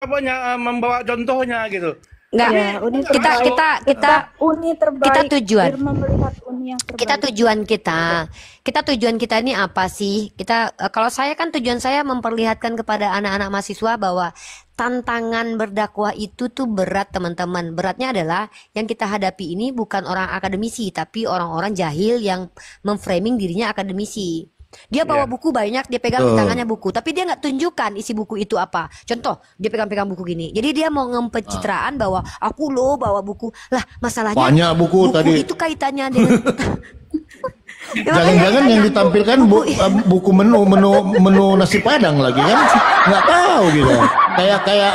membawa contohnya gitu. Enggak, Ya, uni kita terbaik. kita kita Uni terbaik. kita tujuan. Irma melihat uni yang terbaik. Kita tujuan kita ini apa sih? Kalau saya kan tujuan saya memperlihatkan kepada anak-anak mahasiswa bahwa tantangan berdakwah itu tuh berat, teman-teman. Beratnya adalah yang kita hadapi ini bukan orang akademisi, tapi orang-orang jahil yang memframing dirinya akademisi. Dia bawa buku banyak, dia pegang di tangannya buku, tapi dia nggak tunjukkan isi buku itu apa. Contoh, dia pegang-pegang buku gini. Jadi dia mau pencitraan bahwa aku loh bawa buku. Lah, masalahnya Banyak buku tadi. itu kaitannya dengan Ya, Jangan-jangan makanya yang tanya, ditampilkan buku menu nasi padang lagi kan? Nggak tahu gitu.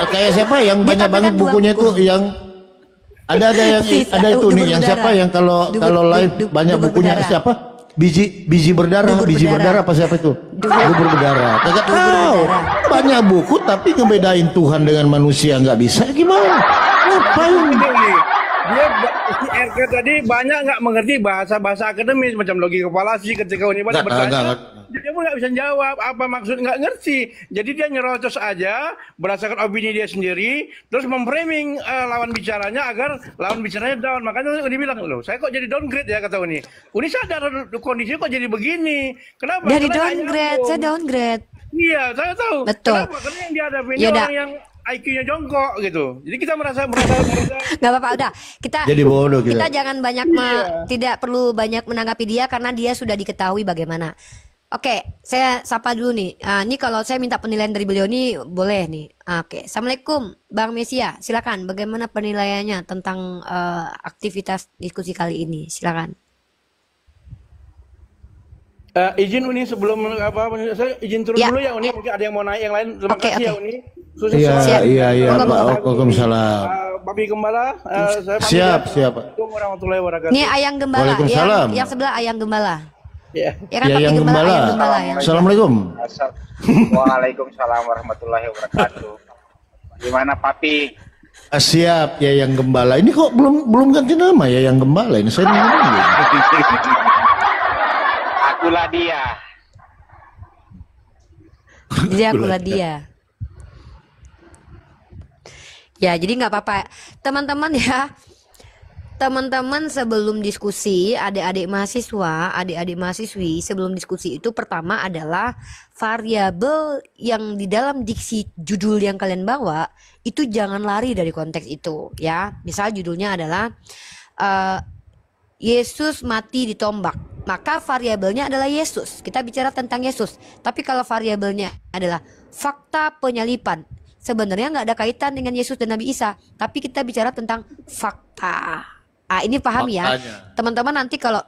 Kayak siapa yang Dia banyak banget tampilkan dua bukunya buku. itu yang ada yang Sisa, ada itu dubur nih yang berdarah. siapa yang kalau lain banyak Dubur bukunya berdarah. siapa? Biji berdarah, Dubur biji berdarah. berdarah apa siapa itu? Dubur- Dubur berdarah. Kagak Dubur tahu. berdarah. Banyak buku tapi ngebedain Tuhan dengan manusia nggak bisa gimana? Ngapain? Dia RK tadi banyak nggak mengerti bahasa akademis macam logika falasi ketika Uni Nggak, bertanya. nggak. Dia pun nggak bisa jawab apa maksud, nggak ngerti. Jadi dia nyerocos aja berdasarkan opini dia sendiri, terus memframing lawan bicaranya agar lawan bicaranya down. Makanya Uni bilang, loh saya kok jadi downgrade ya, kata Uni. Uni sadar kondisinya kok jadi begini. Kenapa? Dari Karena nggak downgrade, nyambung. saya downgrade. Iya, saya tahu. Betul. Kenapa? Karena yang dihadapi ini Yaudah. orang yang IQ-nya jongkok gitu. Jadi kita merasa Nggak apa-apa, udah. Kita Jadi bodoh kita. kita jangan banyak tidak perlu banyak menanggapi dia karena dia sudah diketahui bagaimana. Oke, saya sapa dulu nih. Ini kalau saya minta penilaian dari beliau nih boleh nih. Oke, Assalamualaikum Bang Mesia. Silakan. Bagaimana penilaiannya tentang aktivitas diskusi kali ini? Silakan. izin Uni sebelum saya izin turun Ya. dulu ya Uni, mungkin ada yang mau naik yang lain. Terima Oke, kasih ya oke. Uni. Khusus Iya, soal, iya. Monggo. Waalaikumsalam. Babi Gembala, saya pamit Siap, ya. siap. Assalamualaikum warahmatullahi wabarakatuh. Ini Ayang Gembala. Waalaikumsalam. Yang sebelah Ayang Gembala. Ya. Ya kan Ya, Papi yang Gembala, gembala. Ayang Gembala ya. Assalamualaikum. Waalaikumsalam warahmatullahi wabarakatuh. Gimana Papi? Siap ya yang gembala. Ini kok belum ganti nama ya yang gembala ini saya nunggu. Akulah dia. Dia akulah dia. Ya, jadi nggak apa-apa, teman-teman ya. Teman-teman sebelum diskusi, adik-adik mahasiswa, adik-adik mahasiswi, sebelum diskusi itu pertama adalah variabel yang di dalam diksi judul yang kalian bawa itu jangan lari dari konteks itu ya. Misal judulnya adalah Yesus mati ditombak, maka variabelnya adalah Yesus. Kita bicara tentang Yesus. Tapi kalau variabelnya adalah fakta penyalipan, sebenarnya nggak ada kaitan dengan Yesus dan Nabi Isa. Tapi kita bicara tentang fakta. Ini paham ya, teman-teman. Nanti kalau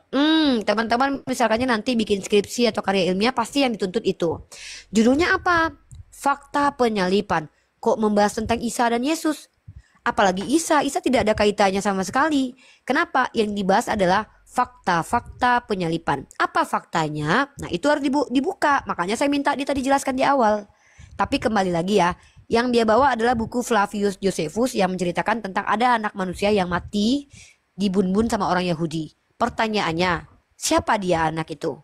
teman-teman misalkannya nanti bikin skripsi atau karya ilmiah, pasti yang dituntut itu. Judulnya apa? Fakta penyalipan. Kok membahas tentang Isa dan Yesus? Apalagi Isa tidak ada kaitannya sama sekali. Kenapa? Yang dibahas adalah fakta-fakta penyalipan. Apa faktanya? Nah, itu harus dibuka. Makanya saya minta dia tadi jelaskan di awal. Tapi kembali lagi ya, yang dia bawa adalah buku Flavius Josephus yang menceritakan tentang ada anak manusia yang mati dibun-bun sama orang Yahudi. Pertanyaannya, siapa dia anak itu?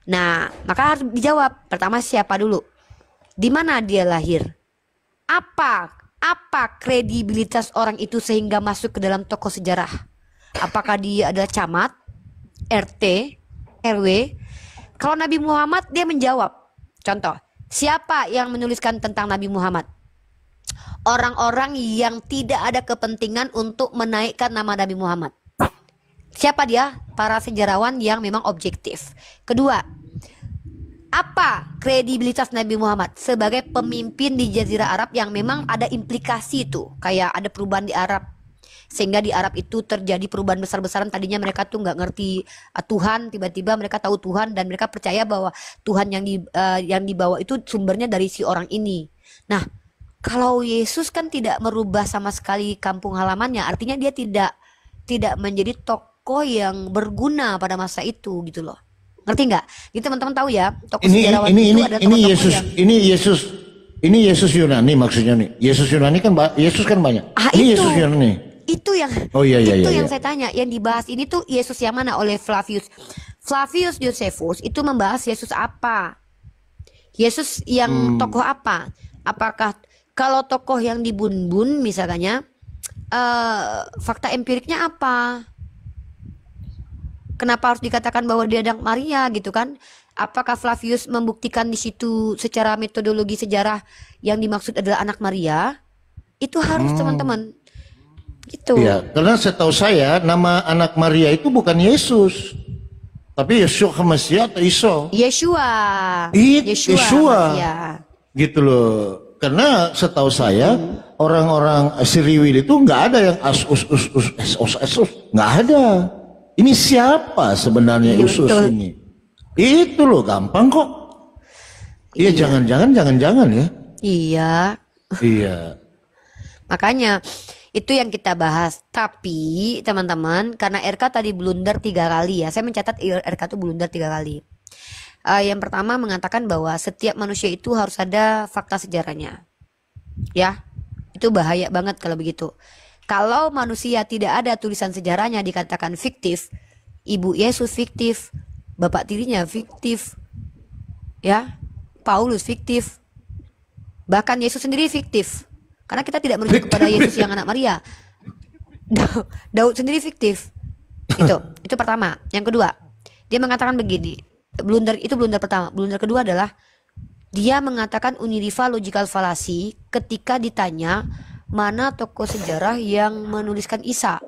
Nah, maka harus dijawab. Pertama, siapa dulu? Di mana dia lahir? Apa kredibilitas orang itu sehingga masuk ke dalam tokoh sejarah? Apakah dia adalah camat, RT, RW? Kalau Nabi Muhammad, dia menjawab. Contoh, siapa yang menuliskan tentang Nabi Muhammad? Orang-orang yang tidak ada kepentingan untuk menaikkan nama Nabi Muhammad. Siapa dia? Para sejarawan yang memang objektif. Kedua, apa kredibilitas Nabi Muhammad sebagai pemimpin di Jazirah Arab yang memang ada implikasi itu, kayak ada perubahan di Arab, sehingga di Arab itu terjadi perubahan besar-besaran. Tadinya mereka tuh nggak ngerti Tuhan, tiba-tiba mereka tahu Tuhan dan mereka percaya bahwa Tuhan yang dibawa itu sumbernya dari si orang ini. Nah, kalau Yesus kan tidak merubah sama sekali kampung halamannya, artinya dia tidak menjadi tokoh yang berguna pada masa itu gitu loh. Ngerti nggak? Jadi teman-teman tahu ya, tokoh sejarawan itu adalah tokoh-tokoh Yesus, yang ini Yesus Yunani maksudnya nih. Yesus Yunani kan Yesus kan banyak. Ini itu. Yesus Yunani. Itu yang Iya. saya tanya, yang dibahas ini tuh Yesus yang mana oleh Flavius Josephus itu membahas Yesus apa? Yesus yang tokoh apa? Apakah Kalau tokoh yang dibun-bun misalnya, fakta empiriknya apa? Kenapa harus dikatakan bahwa dia anak Maria gitu kan? Apakah Flavius membuktikan di situ secara metodologi sejarah yang dimaksud adalah anak Maria? Itu harus teman-teman. Gitu. Iya, karena setahu saya nama anak Maria itu bukan Yesus, tapi Yeshua Hamasiah atau Iso. Yeshua. Yeshua. Hamasiah. Gitu loh. Karena setahu saya orang-orang Siriwil itu nggak ada yang us, nggak ada. Ini siapa sebenarnya Iya, Usus betul. ini? Itu loh gampang kok. Iya, jangan-jangan ya. Iya. Iya. Makanya itu yang kita bahas. Tapi teman-teman, karena RK tadi blunder 3 kali ya. Saya mencatat RK itu blunder 3 kali. Yang pertama mengatakan bahwa setiap manusia itu harus ada fakta sejarahnya. Ya, itu bahaya banget kalau begitu. Kalau manusia tidak ada tulisan sejarahnya dikatakan fiktif, ibu Yesus fiktif, bapak tirinya fiktif, ya, Paulus fiktif, bahkan Yesus sendiri fiktif. Karena kita tidak merujuk kepada Yesus yang anak Maria. Daud sendiri fiktif. Itu pertama. Yang kedua, dia mengatakan begini. Blunder pertama. Blunder kedua adalah dia mengatakan uniriva logical fallacy ketika ditanya mana tokoh sejarah yang menuliskan Isa.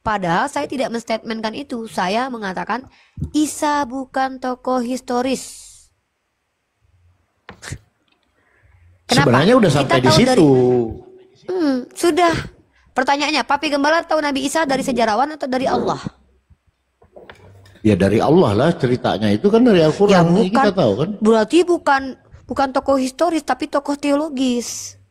Padahal saya tidak menstatementkan itu. Saya mengatakan Isa bukan tokoh historis. Kenapa? Sebenarnya udah sampai Kita di tahu situ. Sudah. Pertanyaannya, Papi Gembala tahu Nabi Isa dari sejarawan atau dari Allah? Ya dari Allah lah ceritanya, itu kan dari Ya Al-Quran bukan. kita tahu kan. Berarti bukan tokoh historis tapi tokoh teologis.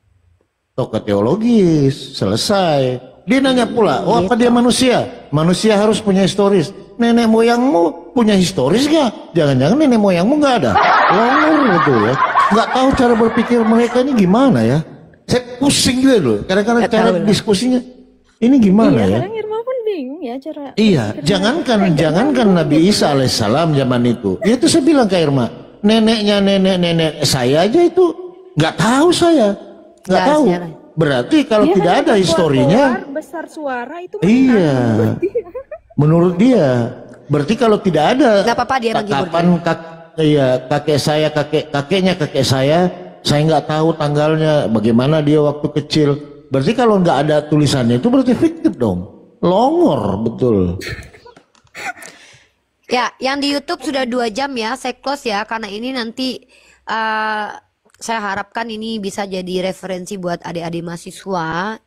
Tokoh teologis, selesai. Dia nanya pula, oh apa dia manusia? Manusia harus punya historis. Nenek moyangmu punya historis gak? Jangan-jangan nenek moyangmu gak ada? Longor betul ya. Gak tahu cara berpikir mereka ini gimana ya. Saya pusing juga loh. Kadang-kadang Gak cara tahu lah. diskusinya ini gimana Iya, ya. kadang Irma pun bingung ya cara. Iya, jangankan Nabi Isa alaihissalam zaman itu. Ya itu saya bilang ke Irma, nenek saya aja itu nggak tahu saya, nggak Nggak, tahu. sejarah. Berarti kalau Dia tidak hanya ada keluar-keluar, historinya, besar suara itu iya. menang. Menurut dia, berarti kalau tidak ada Nggak apa-apa dia menghibur. kapan kakek saya, kakeknya kakek saya nggak tahu tanggalnya, bagaimana dia waktu kecil. Berarti kalau nggak ada tulisannya itu berarti fiktif dong, longor betul. Ya, yang di YouTube sudah 2 jam ya, saya close ya karena ini nanti saya harapkan ini bisa jadi referensi buat adik-adik mahasiswa.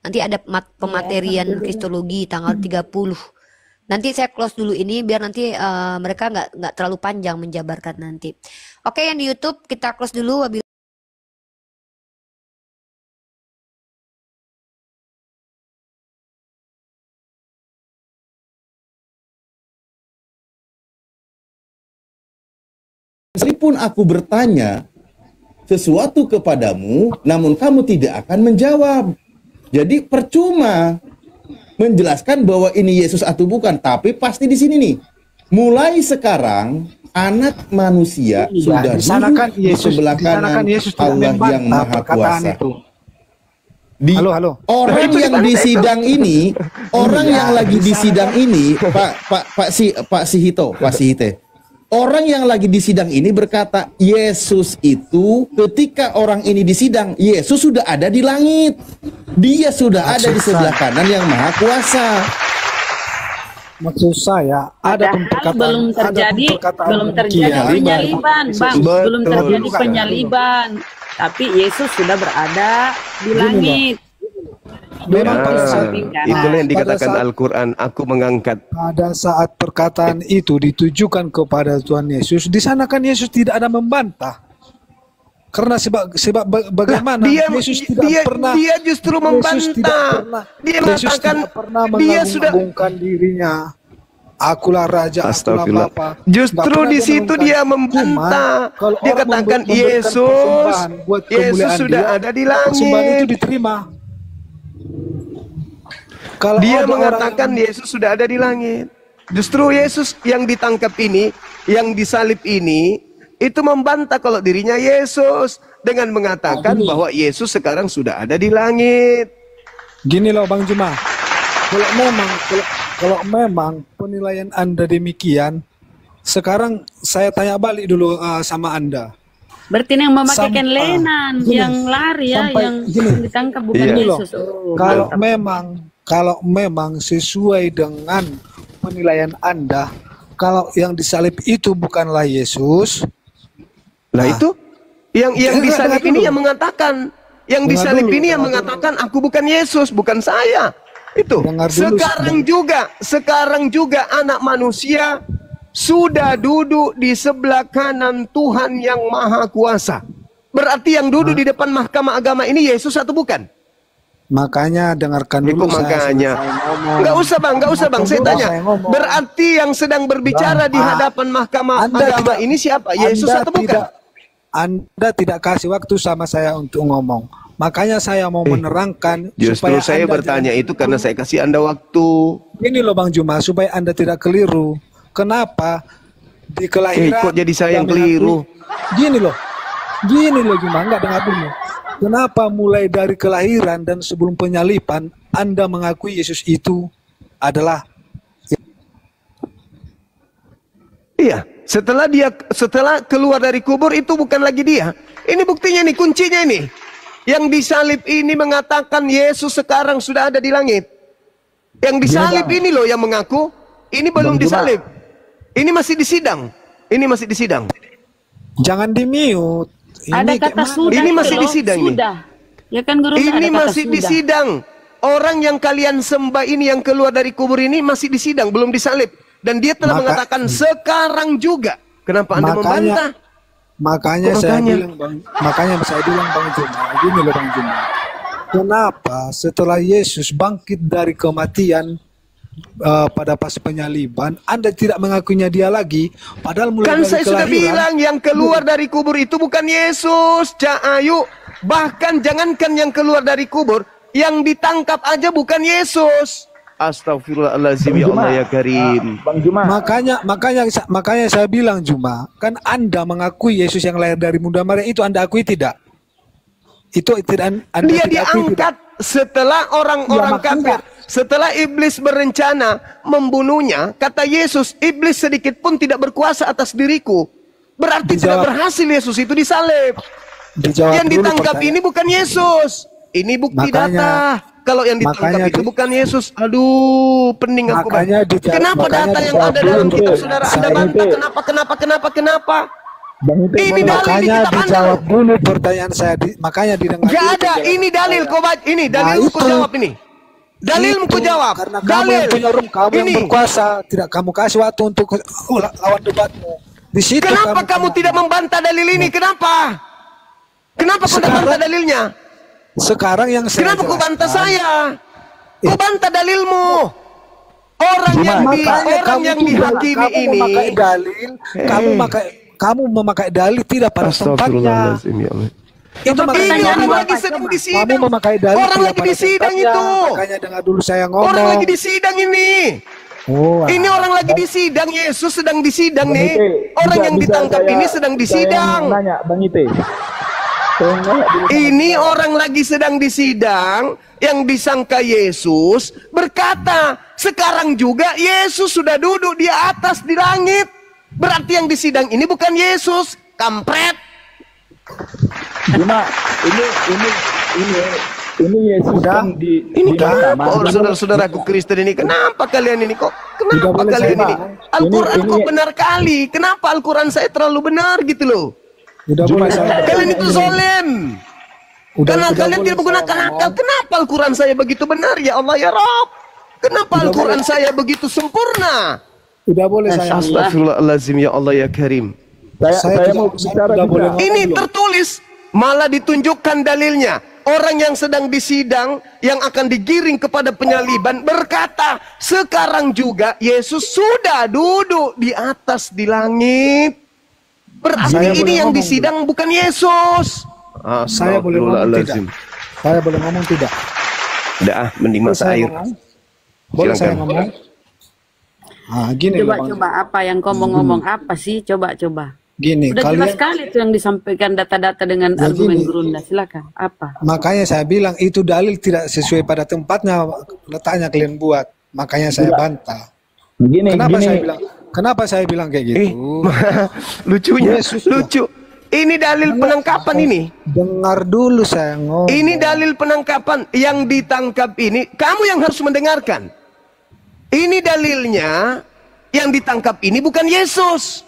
Nanti ada pematerian Kristologi tanggal 30. Nanti saya close dulu ini biar nanti mereka nggak terlalu panjang menjabarkan nanti. Oke, yang di YouTube kita close dulu. Meskipun aku bertanya sesuatu kepadamu, namun kamu tidak akan menjawab. Jadi percuma menjelaskan bahwa ini Yesus atau bukan, tapi pasti di sini nih. Mulai sekarang anak manusia sudah di sana kan duduk di sebelah kanan Yesus tidak Allah yang membantah Maha perkataan Kuasa. itu. Di Halo. orang yang di sidang ini, orang yang lagi di sidang ini, Pak Sihite. Orang yang lagi di sidang ini berkata, Yesus itu ketika orang ini di sidang, Yesus sudah ada di langit. Dia sudah ada di sebelah kanan yang Maha Kuasa. Maksud saya ada Padahal belum terjadi penyaliban, Bang. Belum terjadi penyaliban. Tapi Yesus sudah berada di langit. Memang pada saat itulah yang dikatakan Al-Quran, aku mengangkat. pada saat perkataan itu ditujukan kepada Tuhan Yesus, di sana kan Yesus tidak ada membantah. Karena sebab bagaimana Yesus tidak pernah, dia justru membantah. Dia Yesus mengatakan tidak pernah dia sudah mengagungkan dirinya. Akulah raja, akulah Astagfirullah. bapa. Justru Nggak pernah di situ dia mengagungkan. membantah. Cuman, kalau Dia orang katakan memberikan persembahan buat Yesus kemuliaan sudah dia, ada di persembahan itu langit. diterima. Kalau Dia ada mengatakan orang, Yesus sudah ada di langit. Justru Yesus yang ditangkap ini, yang disalib ini, itu membantah kalau dirinya Yesus. dengan mengatakan bahwa Yesus sekarang sudah ada di langit. Gini loh Bang Juma, kalau memang penilaian Anda demikian, sekarang saya tanya balik dulu sama Anda. Berarti yang memakaikan lenan, yang lari ya, yang ditangkap bukan Yesus. Oh, kalau memang sesuai dengan penilaian Anda, kalau yang disalib itu bukanlah Yesus, itu yang disalib ini yang mengatakan, yang disalib ini yang mengatakan aku bukan Yesus, bukan saya. Itu. Sekarang juga anak manusia sudah duduk di sebelah kanan Tuhan yang Maha Kuasa. Berarti yang duduk di depan mahkamah agama ini Yesus atau bukan? Makanya dengarkan dulu. Makanya nggak usah bang, saya tanya. Berarti yang sedang berbicara di hadapan mahkamah agama ini siapa? Yesus atau bukan? Anda tidak kasih waktu sama saya untuk ngomong. Makanya saya mau menerangkan. Justru saya bertanya itu karena saya kasih Anda waktu. Ini loh Bang Juma, supaya Anda tidak keliru. Kenapa di kelahiran kok jadi saya yang keliru? Gini loh Juma, enggak dengar dulu. Kenapa mulai dari kelahiran dan sebelum penyalipan Anda mengakui Yesus itu adalah? Iya, setelah keluar dari kubur itu bukan lagi dia. Ini buktinya nih, kuncinya ini. Yang disalib ini mengatakan Yesus sekarang sudah ada di langit. Yang disalib ini loh yang mengaku. Ini belum disalib. Ini masih disidang. Ini masih disidang. Jangan di-mute. Ada kata sudah. Ini masih disidang ini. Ya kan guru, ini masih disidang. Orang yang kalian sembah ini yang keluar dari kubur ini masih disidang, belum disalib. Dan dia telah mengatakan sekarang juga. Kenapa Anda membantah? Makanya saya bilang Bang Juma, gini loh Bang Juma. Kenapa setelah Yesus bangkit dari kematian pada pas penyaliban, Anda tidak mengakuinya dia lagi, padahal mulai dari saya sudah bilang yang keluar dari kubur itu bukan Yesus, Cak Ayu. Bahkan jangankan yang keluar dari kubur, yang ditangkap aja bukan Yesus. Astagfirullahaladzim, ya Allah ya Karim. Bang Juma. Makanya saya bilang Juma, kan Anda mengakui Yesus yang lahir dari Bunda Maria itu Anda akui tidak? Itu tidak Anda dia tidak diangkat tidak. Setelah orang-orang kafir, setelah iblis berencana membunuhnya, kata Yesus, iblis sedikit pun tidak berkuasa atas diriku. Berarti tidak berhasil Yesus itu disalib. Yang ditangkap ini bukan Yesus. Ini bukti data. Kalau yang ditangkap itu bukan Yesus. Aduh, pening aku. Kenapa data yang ada dalam kitab saudara Anda bantah? Kenapa? Ini dalil dijawab dulu pertanyaan saya. Makanya didengar. Gak ada. Ini dalil. Kau baca ini. Dalil ku jawab ini. Dalil ku jawab. Karena kamu yang punya room, kamu yang berkuasa. Tidak kamu kasih waktu untuk lawan debatmu. Di situ kenapa kamu tidak membantah dalil ini? Kenapa? Kenapa kau tidak bantah dalilnya? Sekarang yang saya kenapa kau bantah saya? Kau bantah dalilmu. Orang yang dihakimi ini. Memakai dalil, kamu memakai dalil tidak pada tempatnya. Itu ini orang lagi sedang disidang. Kamu memakai dalil orang lagi disidang itu. Makanya dengar dulu saya ngomong. Orang lagi disidang ini. Ini orang lagi disidang. Yesus sedang disidang nih. Orang yang ditangkap ini sedang disidang. Nanya, Bang Ite. Ini orang lagi sedang disidang. Yang disangka Yesus berkata, sekarang juga Yesus sudah duduk di atas di langit. Berarti yang disidang ini bukan Yesus, kampret. Cuma ini Yesus kan ini kenapa saudara-saudaraku Kristen ini? Kenapa kalian ini kok? Kenapa kalian ini? Al-Quran kok benar kali? Kenapa Al-Quran saya terlalu benar gitu loh? Kalian itu zalim. Karena kalian tidak menggunakan akal. Kenapa Al-Quran saya begitu benar ya Allah ya Rabb? Kenapa Al-Quran saya begitu sempurna? Tidak boleh saya. Astagfirullahaladzim ya Allah ya Karim. Saya mau bicara juga. Ini tertulis, malah ditunjukkan dalilnya. Orang yang sedang disidang, yang akan digiring kepada penyaliban, berkata, sekarang juga Yesus sudah duduk di atas di langit. Berarti ini yang disidang bukan Yesus. Saya boleh ngomong tidak? Saya boleh ngomong tidak? Udah, mending masa air. Boleh saya ngomong? Gini coba apa yang kau mau ngomong apa sih? Coba. Gini, Udah jelas kalian sekali itu yang disampaikan data-data dengan Ya, argumen gini. Gurunda. Silakan. Apa? makanya saya bilang itu dalil tidak sesuai pada tempatnya letaknya kalian buat. Makanya saya bantah. Gini, Kenapa saya bilang kayak gitu? Lucunya, Yesus lucu. Ini dalil penangkapan ini. Dengar dulu saya ngomong. Ini dalil penangkapan yang ditangkap ini. Kamu yang harus mendengarkan. Ini dalilnya yang ditangkap ini bukan Yesus.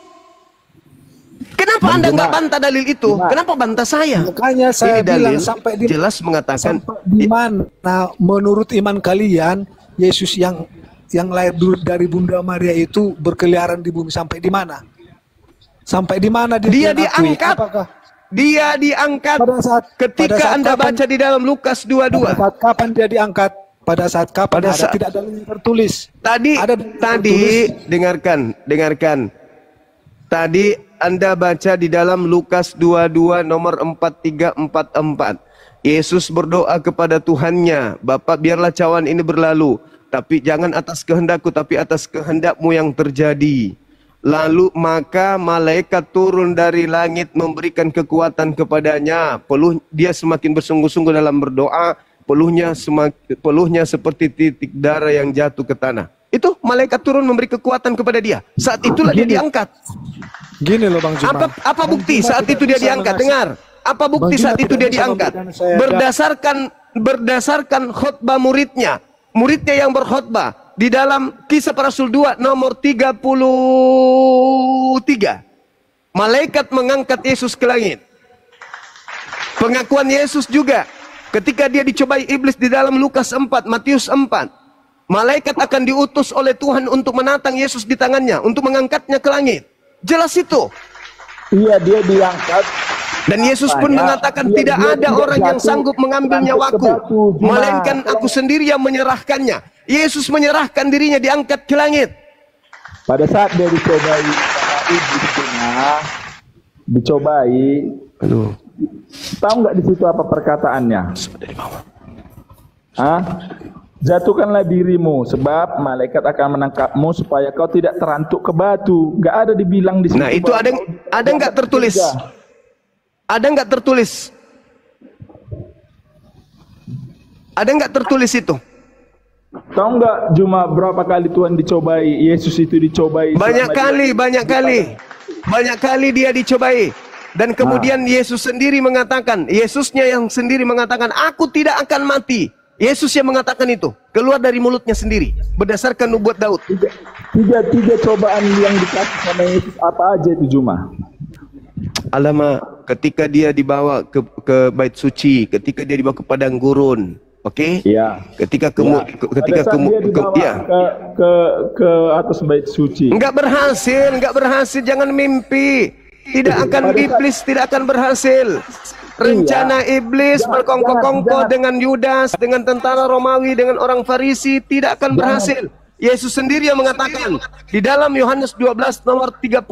Kenapa Anda nggak bantah dalil itu? Kenapa bantah saya? Makanya saya Ini dalil bilang sampai di jelas mengatakan di mana menurut iman kalian Yesus yang lahir dulu dari Bunda Maria itu berkeliaran di bumi sampai di mana? Sampai di mana dia kalian akui? diangkat. Apakah Dia diangkat pada saat Anda kapan- baca di dalam Lukas 22. pada saat kapan dia diangkat? Pada saat kapan? Pada Ada saat- tidak ada yang tertulis. Tadi tertulis. dengarkan. Tadi Anda baca di dalam Lukas 22 nomor 4344. Yesus berdoa kepada Tuhannya, Bapa biarlah cawan ini berlalu, tapi jangan atas kehendakku tapi atas kehendakmu yang terjadi. Lalu maka malaikat turun dari langit memberikan kekuatan kepadanya. Dia semakin bersungguh-sungguh dalam berdoa, peluhnya seperti titik darah yang jatuh ke tanah. Itu malaikat turun memberi kekuatan kepada dia. Saat itulah dia diangkat. Gini loh Bang Juma. Apa bukti saat itu dia diangkat? Dengar. Apa bukti saat itu dia diangkat? Berdasarkan khotbah muridnya. Muridnya yang berkhotbah di dalam Kisah Para Rasul 2 nomor 33. Malaikat mengangkat Yesus ke langit. Pengakuan Yesus juga ketika dia dicobai iblis di dalam Lukas 4, Matius 4. Malaikat akan diutus oleh Tuhan untuk menatang Yesus di tangannya, untuk mengangkatnya ke langit. Jelas itu. Iya, dia diangkat. Dan Yesus pun mengatakan tidak ada orang yang sanggup mengambil nyawaku, melainkan aku sendiri yang menyerahkannya. Yesus menyerahkan dirinya, diangkat ke langit. Pada saat dia dicobai dicobai, tahu nggak di situ apa perkataannya? Jatuhkanlah dirimu, sebab malaikat akan menangkapmu supaya kau tidak terantuk ke batu. Nggak ada dibilang di situ. Nah itu ada nggak tertulis? Ada nggak tertulis? Ada nggak tertulis itu? Tahu nggak Juma berapa kali Tuhan dicobai? Yesus itu dicobai. Banyak kali dia dicobai. Dan kemudian Yesus sendiri mengatakan, Yesusnya yang sendiri mengatakan, aku tidak akan mati. Yesus yang mengatakan itu, keluar dari mulutnya sendiri, berdasarkan nubuat Daud. Tiga cobaan yang dikasih sama Yesus apa aja itu Juma? Alamak, ketika dia dibawa ke bait suci, ketika dia dibawa ke padang gurun, oke? Iya. Ketika ke atas bait suci. Enggak berhasil, jangan mimpi. Iblis tidak akan berhasil. Rencana iblis berkongkol-kongkol dengan Yudas, dengan tentara Romawi, dengan orang Farisi tidak akan berhasil. Yesus sendiri yang mengatakan di dalam Yohanes 12 nomor 31,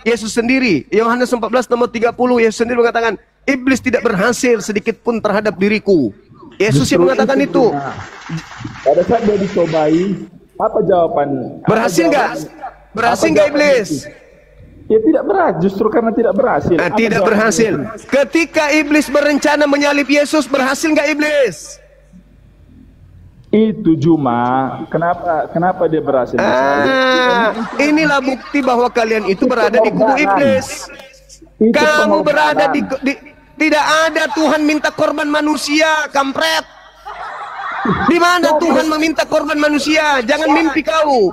Yesus sendiri, Yohanes 14 nomor 30, Yesus sendiri mengatakan, iblis tidak berhasil sedikit pun terhadap diriku. Yesus yang mengatakan itu. Pada saat dia dicobai, apa jawaban? Berhasil nggak? Berhasil nggak iblis? Ya tidak berhasil, justru karena tidak berhasil. Tidak berhasil. Ketika iblis berencana menyalib Yesus, berhasil nggak iblis? Itu Juma, kenapa dia berhasil? Inilah bukti bahwa kalian itu berada di kubu iblis. Kamu berada di tidak ada Tuhan minta korban manusia, kampret. Di mana Tuhan meminta korban manusia? Jangan mimpi kau.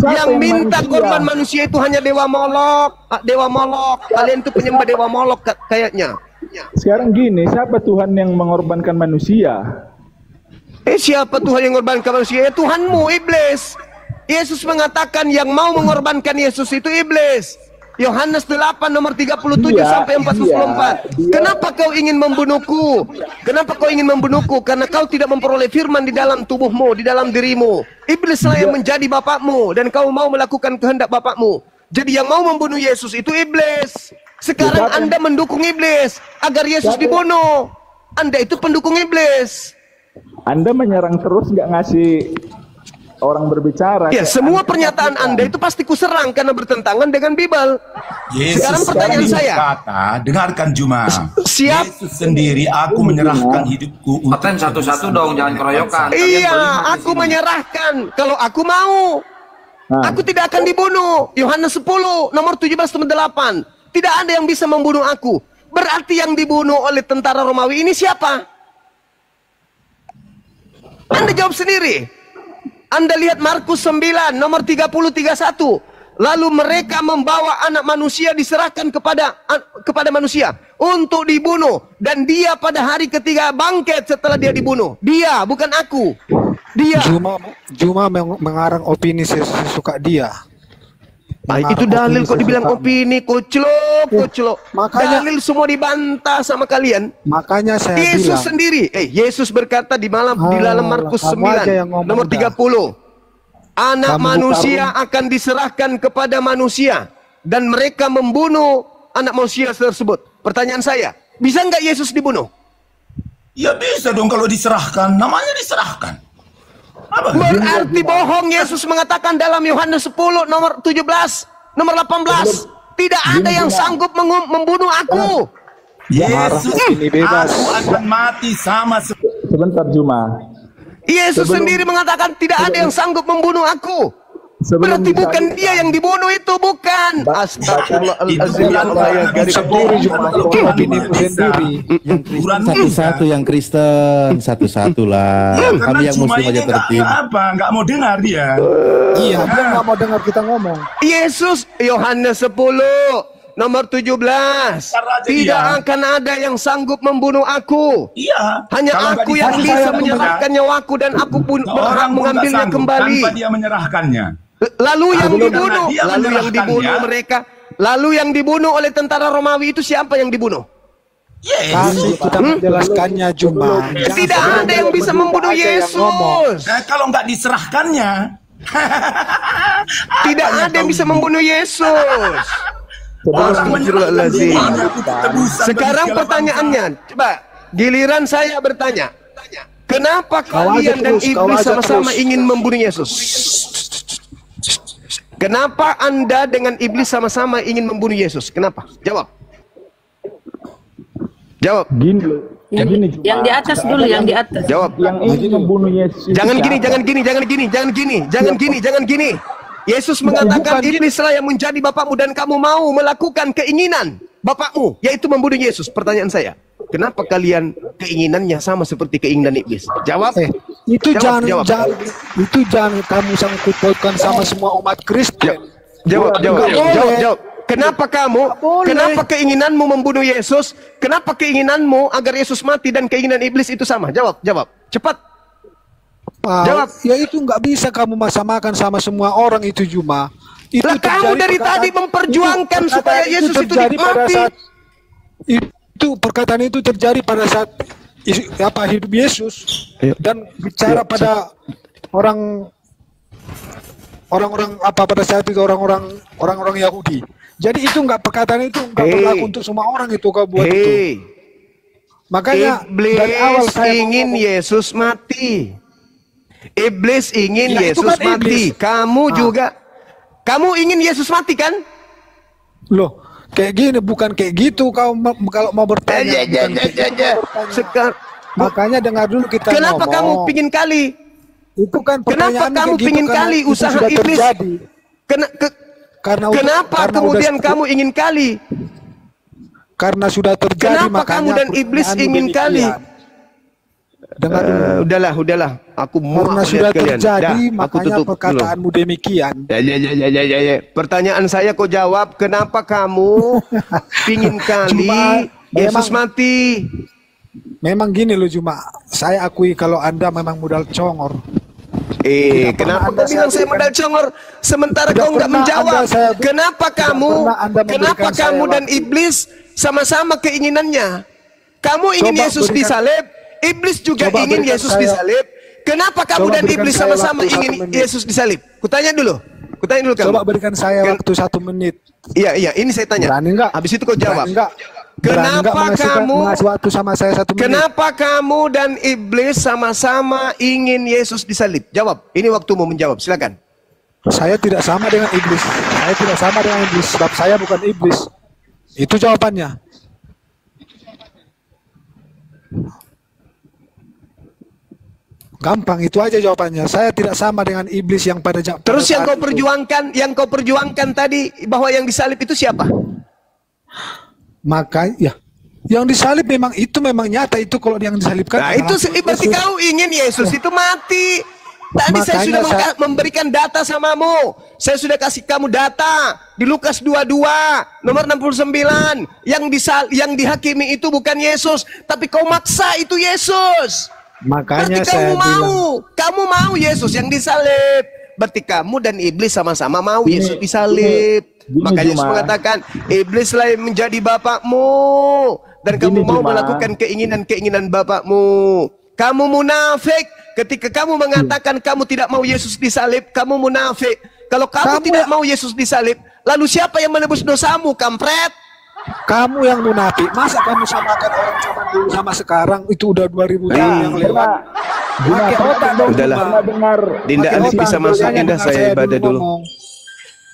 Yang minta korban manusia itu hanya Dewa Molok. Dewa Molok. Kalian itu penyembah Dewa Molok kayaknya. Sekarang gini, siapa Tuhan yang mengorbankan manusia? Siapa Tuhan yang mengorbankan manusia? Tuhanmu, iblis. Yesus mengatakan yang mau mengorbankan Yesus itu iblis. Yohanes 8 nomor 37 sampai 44. Kenapa kau ingin membunuhku? Kenapa kau ingin membunuhku? Karena kau tidak memperoleh firman di dalam tubuhmu, di dalam dirimu. Iblislah yang menjadi bapakmu dan kau mau melakukan kehendak bapakmu. Jadi yang mau membunuh Yesus itu iblis. Sekarang Anda mendukung iblis agar Yesus dibunuh. Anda itu pendukung iblis. Anda menyerang terus nggak ngasih orang berbicara. Ya, semua pernyataan Anda itu pasti kuserang karena bertentangan dengan Bible. Sekarang pertanyaan saya. Dengarkan Juma. Siap. Yesus sendiri, aku menyerahkan hidupku. Paten satu-satu dong, jangan keroyokan. Iya, aku menyerahkan kalau aku mau. Aku tidak akan dibunuh. Yohanes 10 nomor 17-8. Tidak ada yang bisa membunuh aku. Berarti yang dibunuh oleh tentara Romawi ini siapa? Anda jawab sendiri. Anda lihat Markus 9 nomor 30-31. Lalu mereka membawa anak manusia diserahkan kepada manusia untuk dibunuh, dan dia pada hari ketiga bangkit setelah dia dibunuh. Dia, bukan aku. Dia. Juma mengarang opini sesuka dia. Itu dalil kok dibilang opini, koclok. Makanya dalil semua dibantah sama kalian. Makanya saya Yesus bilang sendiri, Yesus berkata di dalam Markus 9 nomor 30. Anak manusia akan diserahkan kepada manusia dan mereka membunuh anak manusia tersebut. Pertanyaan saya, bisa nggak Yesus dibunuh? Ya bisa dong kalau diserahkan, namanya diserahkan. Berarti bohong. Yesus mengatakan dalam Yohanes 10 nomor 17, nomor 18, tidak ada yang sanggup membunuh aku. Yesus, aku akan mati sama. Sebentar Juma. Yesus sendiri mengatakan tidak ada yang sanggup membunuh aku. Berarti bukan dia yang dibunuh itu, bukan. Astagfirullahaladzim. Satu-satu yang Kristen, satu-satu lah. Kami yang Muslim aja tertib. Nggak mau dengar dia. Iya, dia nggak mau dengar kita ngomong. Yesus, Yohanes 10 nomor 17. Tidak akan ada yang sanggup membunuh aku. Iya. Hanya aku yang bisa menyerahkan nyawaku, dan aku pun berhak mengambilnya kembali. Tanpa dia menyerahkannya. Lalu yang dibunuh oleh tentara Romawi itu siapa yang dibunuh? Kami sudah menjelaskannya Juma. Tidak ada yang bisa membunuh Yesus. Kalau nggak diserahkannya, tidak ada yang bisa membunuh Yesus. Astagfirullahaladzim. Sekarang pertanyaannya, coba giliran saya bertanya, kenapa kalian dan iblis sama-sama ingin membunuh Yesus? Kenapa Anda dengan iblis sama-sama ingin membunuh Yesus? Kenapa? Jawab. Jawab. Yang di atas dulu, yang di atas. Jawab. Yang ingin membunuh Yesus. Jangan gini. Yesus mengatakan iblislah yang menjadi bapakmu dan kamu mau melakukan keinginan bapakmu, yaitu membunuh Yesus. Pertanyaan saya, kenapa kalian keinginannya sama seperti keinginan iblis? Jawab. Itu jawab. jangan kamu sangkut pautkan sama semua umat Kristen. Jawab. Kenapa keinginanmu membunuh Yesus? Kenapa keinginanmu agar Yesus mati dan keinginan iblis itu sama? Jawab. Cepat. Jawab. Ya itu nggak bisa kamu masamakan sama semua orang itu Juma. Itu kamu dari tadi memperjuangkan supaya Yesus itu mati. Itu perkataan itu terjadi pada saat hidup Yesus dan bicara pada orang pada saat itu orang-orang Yahudi. Jadi itu perkataan itu nggak berlaku untuk semua orang itu kau buat itu. Makanya iblis dari awal saya ingin Yesus mati. Iblis ingin Yesus mati. Kamu juga. Kamu ingin Yesus mati kan? Loh, kayak gini bukan kayak gitu kau kalau mau bertanya. Makanya dengar dulu kita Kenapa kamu pingin kali? Itu kan kenapa kamu pingin kali usaha iblis? Kenapa kemudian kamu ingin kali? Karena sudah terjadi. Kenapa kamu dan iblis ingin kali? Udahlah. Aku mau karena sudah terjadi, makanya perkataanmu demikian. Ya. Pertanyaan saya kau jawab. Kenapa kamu pingin kali Yesus mati? Memang gini loh Juma. Saya akui kalau Anda memang modal congor. Kenapa kau bilang saya modal congor sementara kau nggak menjawab? Kenapa kamu dan iblis sama-sama keinginannya? Kamu ingin Yesus disalib, iblis juga ingin Yesus disalib. Kenapa kamu dan iblis sama-sama ingin Yesus disalib? Kutanya dulu kamu. Coba berikan saya waktu 1 menit. Iya, ini saya tanya. Berani enggak? Habis itu kau jawab. Berani nggak Kenapa kamu mengasih waktu sama saya 1 menit? Kenapa kamu dan iblis sama-sama ingin Yesus disalib? Jawab. Ini waktumu menjawab. Silakan. Saya tidak sama dengan iblis. Saya tidak sama dengan iblis sebab saya bukan iblis. Itu jawabannya. Gampang, itu aja jawabannya. Saya tidak sama dengan iblis yang pada Terus yang saat kau itu. perjuangkan tadi bahwa yang disalib itu siapa? Maka ya, yang disalib memang nyata itu kalau yang disalibkan. Nah, itu berarti Yesus. kau ingin Yesus itu mati. Tadi saya Makanya sudah saya- memberikan data samamu. Saya sudah kasih kamu data di Lukas 22 nomor 69. Yang dihakimi itu bukan Yesus, tapi kau maksa itu Yesus. Makanya Berarti saya kamu mau Yesus yang disalib. Berarti kamu dan iblis sama-sama mau Yesus disalib. Makanya Yesus mengatakan, iblislah yang menjadi bapakmu dan kamu mau melakukan keinginan-keinginan bapakmu. Kamu munafik ketika kamu mengatakan kamu tidak mau Yesus disalib, kamu munafik. Kalau kamu tidak mau Yesus disalib, lalu siapa yang menebus dosamu, kampret? Kamu yang munafik. Masa kamu samakan orang zaman dulu sama sekarang? Itu udah 2000 tahun yang lewat. Pakai otak dong. Udahlah. dengar Dinda Pakai Andi otak. bisa masuk, Dengar Dinda saya ibadah dulu. ngomong.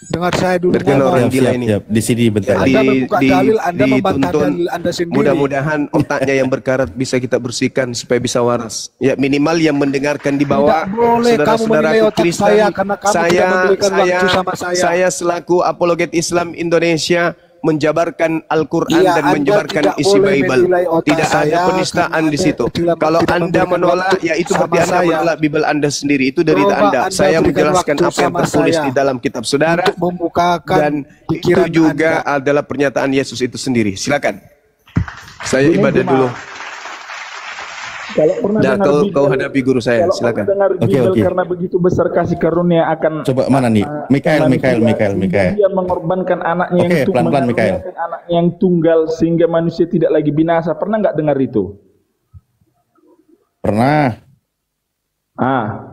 Dengar saya dulu Berkenan ngomong. orang gila ini. Di sini bentar. Anda membuka dalil, Anda membantah dituntun. dalil Anda sendiri. Mudah-mudahan otaknya yang berkarat bisa kita bersihkan supaya bisa waras. Ya minimal yang mendengarkan di bawah. Tidak boleh kamu menilai otak saya karena kamu tidak memberikan waktu sama saya. Saya selaku apologet Islam Indonesia menjabarkan Al-Quran Iya, dan Anda menjabarkan tidak isi boleh Bible. menilai otak Tidak ada saya penistaan karena di situ. Anda Kalau tidak Anda memberikan menolak, waktu ya itu sama berarti Anda saya. menolak Bible Anda sendiri. Itu dari Coba Anda. Anda Saya berikan menjelaskan waktu apa yang sama tertulis saya di dalam kitab saudara. untuk membukakan Dan itu pikiran juga Anda. adalah pernyataan Yesus itu sendiri. Silakan. Saya ibadah dulu. Kalau pernah Dan dengar kau hadapi guru saya. kalau Silakan. pernah dengar Oke, Bible oke. karena begitu besar kasih karunia akan Coba mana nih? Mikael. Dia mengorbankan anaknya Oke, pelan-pelan, Mikael. mengaruniakan anaknya yang tunggal sehingga manusia tidak lagi binasa. Pernah nggak dengar itu? Pernah.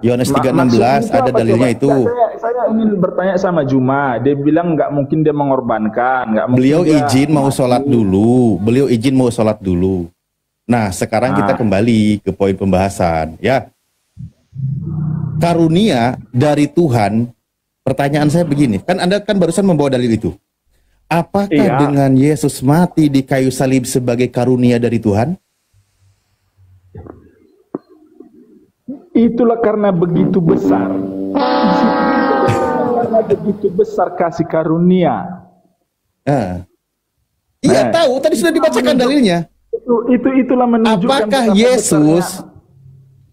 Yohanes 3:16 ada dalilnya itu. Saya ingin bertanya sama Juma. Dia bilang nggak mungkin dia mengorbankan, nggak mungkin Beliau dia izin mau mati. sholat dulu. Beliau izin mau sholat dulu. Nah, sekarang kita kembali ke poin pembahasan, ya. Karunia dari Tuhan. Pertanyaan saya begini, kan Anda kan barusan membawa dalil itu. Apakah Iya. dengan Yesus mati di kayu salib sebagai karunia dari Tuhan? Itulah karena begitu besar. Karena begitu besar kasih karunia. Iya, tahu. Tadi sudah dibacakan dalilnya. Itulah menunjukkan Apakah betapa Yesus,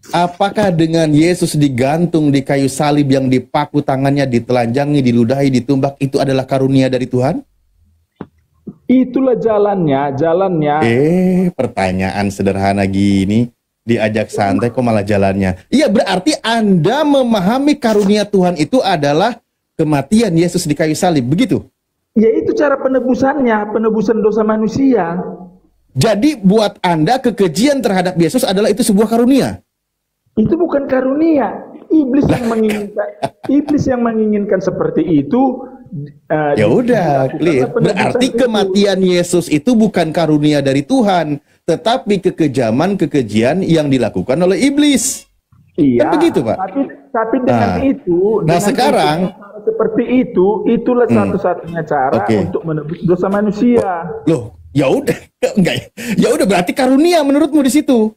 apakah dengan Yesus digantung di kayu salib yang dipaku tangannya, ditelanjangi, diludahi, ditumbak, itu adalah karunia dari Tuhan? itulah jalannya. Pertanyaan sederhana gini, diajak santai kok malah jalannya. Iya, berarti Anda memahami karunia Tuhan itu adalah kematian Yesus di kayu salib, begitu? Ya itu cara penebusannya, penebusan dosa manusia. Jadi buat Anda kekejian terhadap Yesus adalah itu sebuah karunia? Itu bukan karunia. Iblis yang menginginkan seperti itu. Ya udah, clear. Berarti kematian Yesus itu bukan karunia dari Tuhan, tetapi kekejaman, kekejian yang dilakukan oleh iblis. Iya. Kan begitu, Pak? Tapi dengan itu, nah dengan sekarang cara seperti itu, itulah satu-satunya cara untuk menebus dosa manusia. Loh, ya udah, enggak. Ya udah, berarti karunia menurutmu di situ.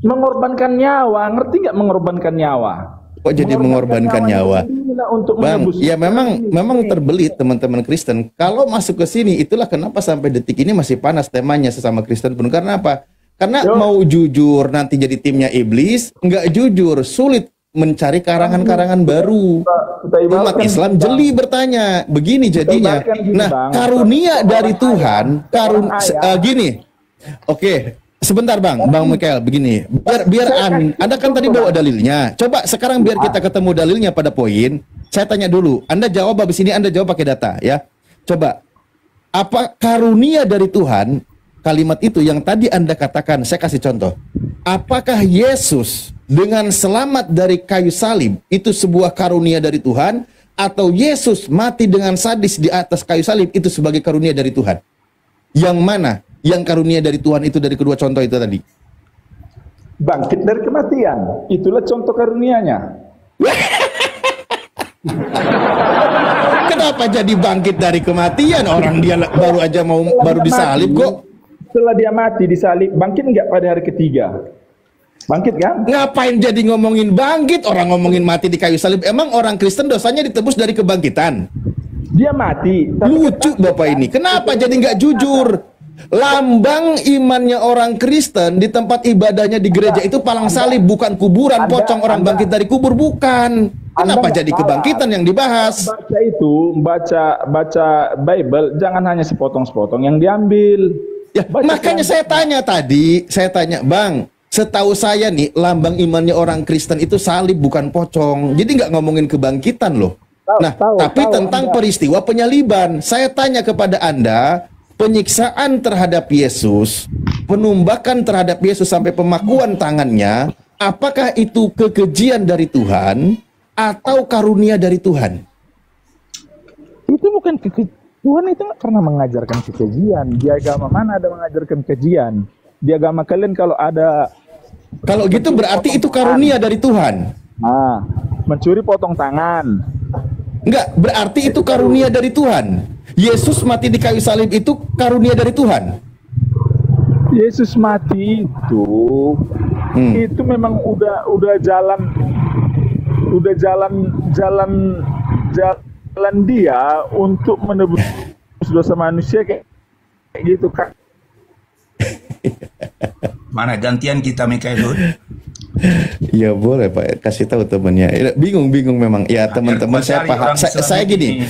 Mengorbankan nyawa, ngerti nggak mengorbankan nyawa? Kok jadi mengorbankan nyawa? Untuk Bang, menebus. ya memang terbelit teman-teman Kristen. Kalau masuk ke sini, itulah kenapa sampai detik ini masih panas temanya sesama Kristen pun. Karena apa? Karena mau jujur nanti jadi timnya iblis, nggak jujur, sulit mencari karangan-karangan baru. Umat Islam jeli bertanya, begini jadinya. Nah, karunia dari Tuhan, gini. Oke. Sebentar Bang Mikael, begini, biar Anda kan tadi bawa dalilnya. Coba sekarang biar kita ketemu dalilnya pada poin. Saya tanya dulu, Anda jawab habis ini, Anda jawab pakai data ya. Coba, apa karunia dari Tuhan, kalimat itu yang tadi Anda katakan, saya kasih contoh. Apakah Yesus dengan selamat dari kayu salib, itu sebuah karunia dari Tuhan, atau Yesus mati dengan sadis di atas kayu salib, itu sebagai karunia dari Tuhan? Yang mana? Yang karunia dari Tuhan itu dari kedua contoh itu tadi. Bangkit dari kematian. Itulah contoh karunianya. Kenapa jadi bangkit dari kematian? Orang dia baru disalib kok. Setelah dia mati disalib, bangkit nggak pada hari ketiga? Bangkit kan? Ngapain jadi ngomongin bangkit? Orang ngomongin mati di kayu salib. Emang orang Kristen dosanya ditebus dari kebangkitan? Dia mati. Lucu Bapak ini. Kenapa jadi nggak jujur? Lambang imannya orang Kristen di tempat ibadahnya di gereja itu palang salib, bukan kuburan, pocong orang bangkit dari kubur, bukan. Kenapa jadi kebangkitan yang dibahas? Baca Bible, jangan hanya sepotong-sepotong yang diambil. Ya, makanya saya tanya tadi, Bang, setahu saya nih, lambang imannya orang Kristen itu salib bukan pocong. Jadi nggak ngomongin kebangkitan loh. Tapi tentang peristiwa penyaliban. Saya tanya kepada Anda, penyiksaan terhadap Yesus, penumbakan terhadap Yesus sampai pemakuan tangannya, apakah itu kekejian dari Tuhan atau karunia dari Tuhan? Itu bukan Tuhan itu nggak pernah mengajarkan kekejian. Di agama mana ada mengajarkan kekejian? Di agama kalian kalau ada... Kalau gitu berarti itu karunia dari Tuhan. Nah, mencuri potong tangan. Enggak, berarti itu karunia dari Tuhan. Yesus mati di kayu salib itu karunia dari Tuhan. Yesus mati itu memang udah jalan dia untuk menebus dosa manusia kayak gitu kan. Mana gantian kita Mikael? Ya boleh Pak, kasih tahu temannya. Bingung memang. Ya teman-teman saya paham. Saya gini,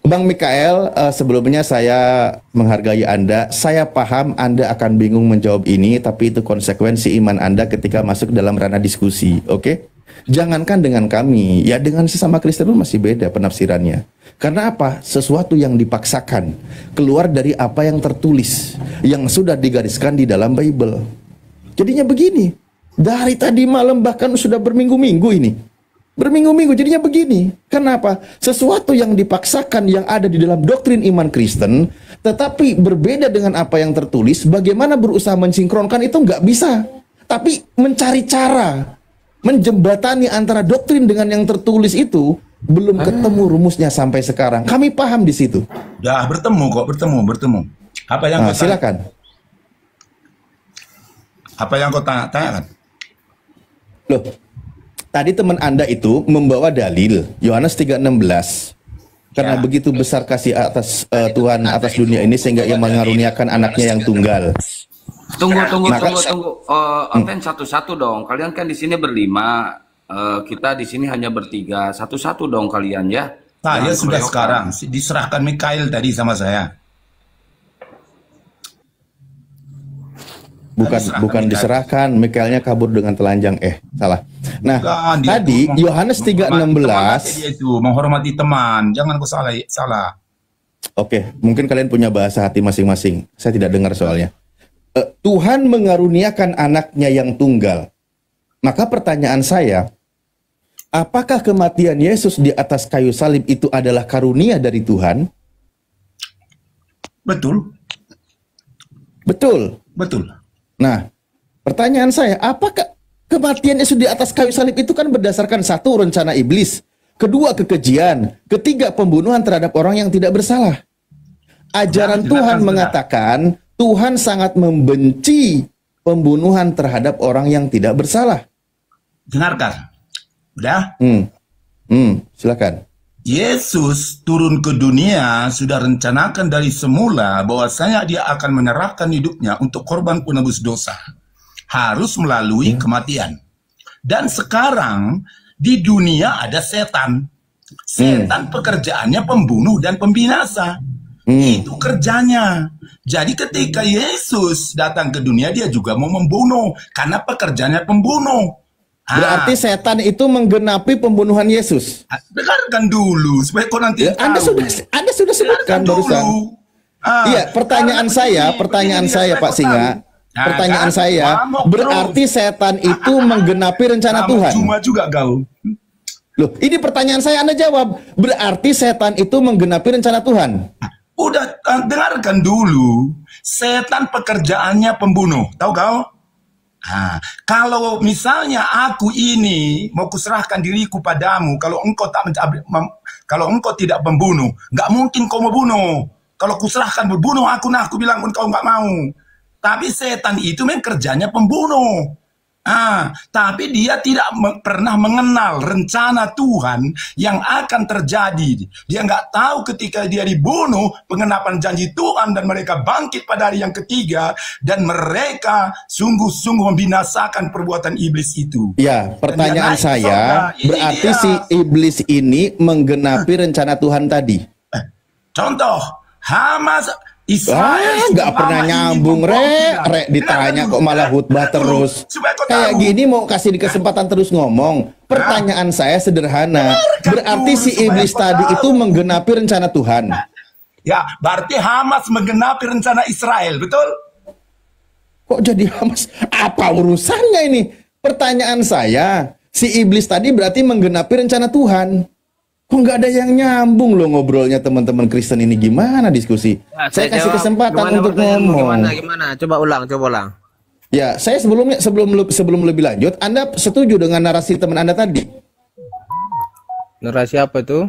Bang Mikael, sebelumnya saya menghargai Anda. Saya paham Anda akan bingung menjawab ini, tapi itu konsekuensi iman Anda ketika masuk dalam ranah diskusi. Oke? Jangankan dengan kami, ya dengan sesama Kristen pun masih beda penafsirannya. Karena apa? Sesuatu yang dipaksakan keluar dari apa yang tertulis, yang sudah digariskan di dalam Bible. Jadinya begini. Dari tadi malam bahkan sudah berminggu-minggu ini. Berminggu-minggu jadinya begini. Kenapa? Sesuatu yang dipaksakan yang ada di dalam doktrin iman Kristen, tetapi berbeda dengan apa yang tertulis, bagaimana berusaha mensinkronkan itu nggak bisa. Tapi mencari cara, menjembatani antara doktrin dengan yang tertulis itu, belum ketemu rumusnya sampai sekarang. Kami paham di situ. Dah bertemu. Apa yang kau silakan. Apa yang kau tanyakan? Loh, tadi teman Anda itu membawa dalil Yohanes 3:16. Karena begitu besar kasih atas Tuhan atas dunia ini sehingga ia mengaruniakan anaknya yang tunggal. Tunggu. Onten satu-satu dong. Kalian kan di sini berlima. Kita di sini hanya bertiga. Satu-satu dong kalian ya. Saya sudah sekarang diserahkan Mikael tadi sama saya. Bukan diserahkan, Mikaelnya kabur dengan telanjang. Salah. Nah, tadi Yohanes 3:16 dia itu menghormati teman, jangan kau salah. Oke, mungkin kalian punya bahasa hati masing-masing. Saya tidak dengar soalnya. Tuhan mengaruniakan anaknya yang tunggal. Maka pertanyaan saya, apakah kematian Yesus di atas kayu salib itu adalah karunia dari Tuhan? Betul. Nah, pertanyaan saya, apakah kematian Yesus di atas kayu salib itu kan berdasarkan satu, rencana iblis, kedua, kekejian, ketiga, pembunuhan terhadap orang yang tidak bersalah. Ajaran Tuhan mengatakan Tuhan sangat membenci pembunuhan terhadap orang yang tidak bersalah. Dengarkan. Udah? Silakan. Yesus turun ke dunia sudah rencanakan dari semula bahwasanya dia akan menyerahkan hidupnya untuk korban penebus dosa. Harus melalui kematian. Dan sekarang di dunia ada setan. Setan pekerjaannya pembunuh dan pembinasa. Itu kerjanya. Jadi ketika Yesus datang ke dunia dia juga mau membunuh. Karena pekerjaannya pembunuh. Berarti setan itu menggenapi pembunuhan Yesus. Dengarkan dulu supaya kau nanti tahu. Anda sudah sebutkan barusan. Iya, pertanyaan saya Pak Singa. Pertanyaan saya, berarti setan itu menggenapi rencana Tuhan. Cuma juga kau. Loh, ini pertanyaan saya, Anda jawab. Berarti setan itu menggenapi rencana Tuhan. Udah dengarkan dulu. Setan pekerjaannya pembunuh. Tahu kau? Nah, kalau misalnya aku ini mau kuserahkan diriku padamu, kalau engkau kalau engkau tidak membunuh, nggak mungkin kau membunuh. Kalau kuserahkan berbunuh aku, nah aku bilang engkau nggak mau. Tapi setan itu memang kerjanya pembunuh. Tapi dia tidak pernah mengenal rencana Tuhan yang akan terjadi. Dia nggak tahu ketika dia dibunuh, pengenapan janji Tuhan dan mereka bangkit pada hari yang ketiga dan mereka sungguh-sungguh membinasakan perbuatan iblis itu. Ya, pertanyaan saya, berarti si iblis ini menggenapi rencana Tuhan tadi. Contoh, Hamas Israel nggak pernah nyambung, Rek ditanya kok malah khutbah terus. Kayak gini mau kasih di kesempatan terus ngomong. Pertanyaan saya sederhana. Berarti si iblis tadi itu menggenapi rencana Tuhan. Ya, berarti Hamas menggenapi rencana Israel, betul? Kok jadi Hamas? Apa urusannya ini? Pertanyaan saya, si iblis tadi berarti menggenapi rencana Tuhan. Kok nggak ada yang nyambung loh ngobrolnya teman-teman Kristen ini, gimana diskusi? Nah, saya kasih jawab. kesempatan untuk ngomong. Gimana? Coba ulang. Ya, saya sebelum lebih lanjut, Anda setuju dengan narasi teman Anda tadi? Narasi apa itu?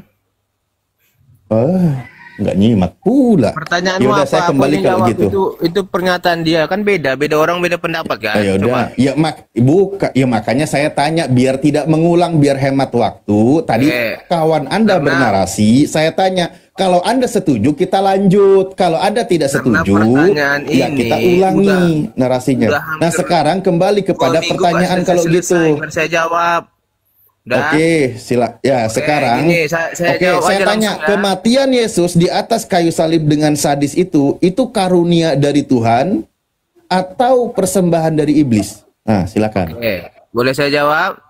Nggak nyimak pula. Pertanyaanmu Yaudah, apa? saya kembali kalau gitu. Itu pernyataan dia kan beda orang beda pendapat kan. Ya udah, ya makanya saya tanya biar tidak mengulang, biar hemat waktu. Tadi kawan Anda bernarasi, saya tanya kalau Anda setuju kita lanjut, kalau Anda tidak setuju ya kita ulangi narasinya. Nah sekarang kembali kepada pertanyaan kalau gitu. Saya jawab. Oke, sekarang saya tanya, kematian Yesus di atas kayu salib dengan sadis itu karunia dari Tuhan atau persembahan dari iblis? Nah, silakan. Oke, boleh saya jawab?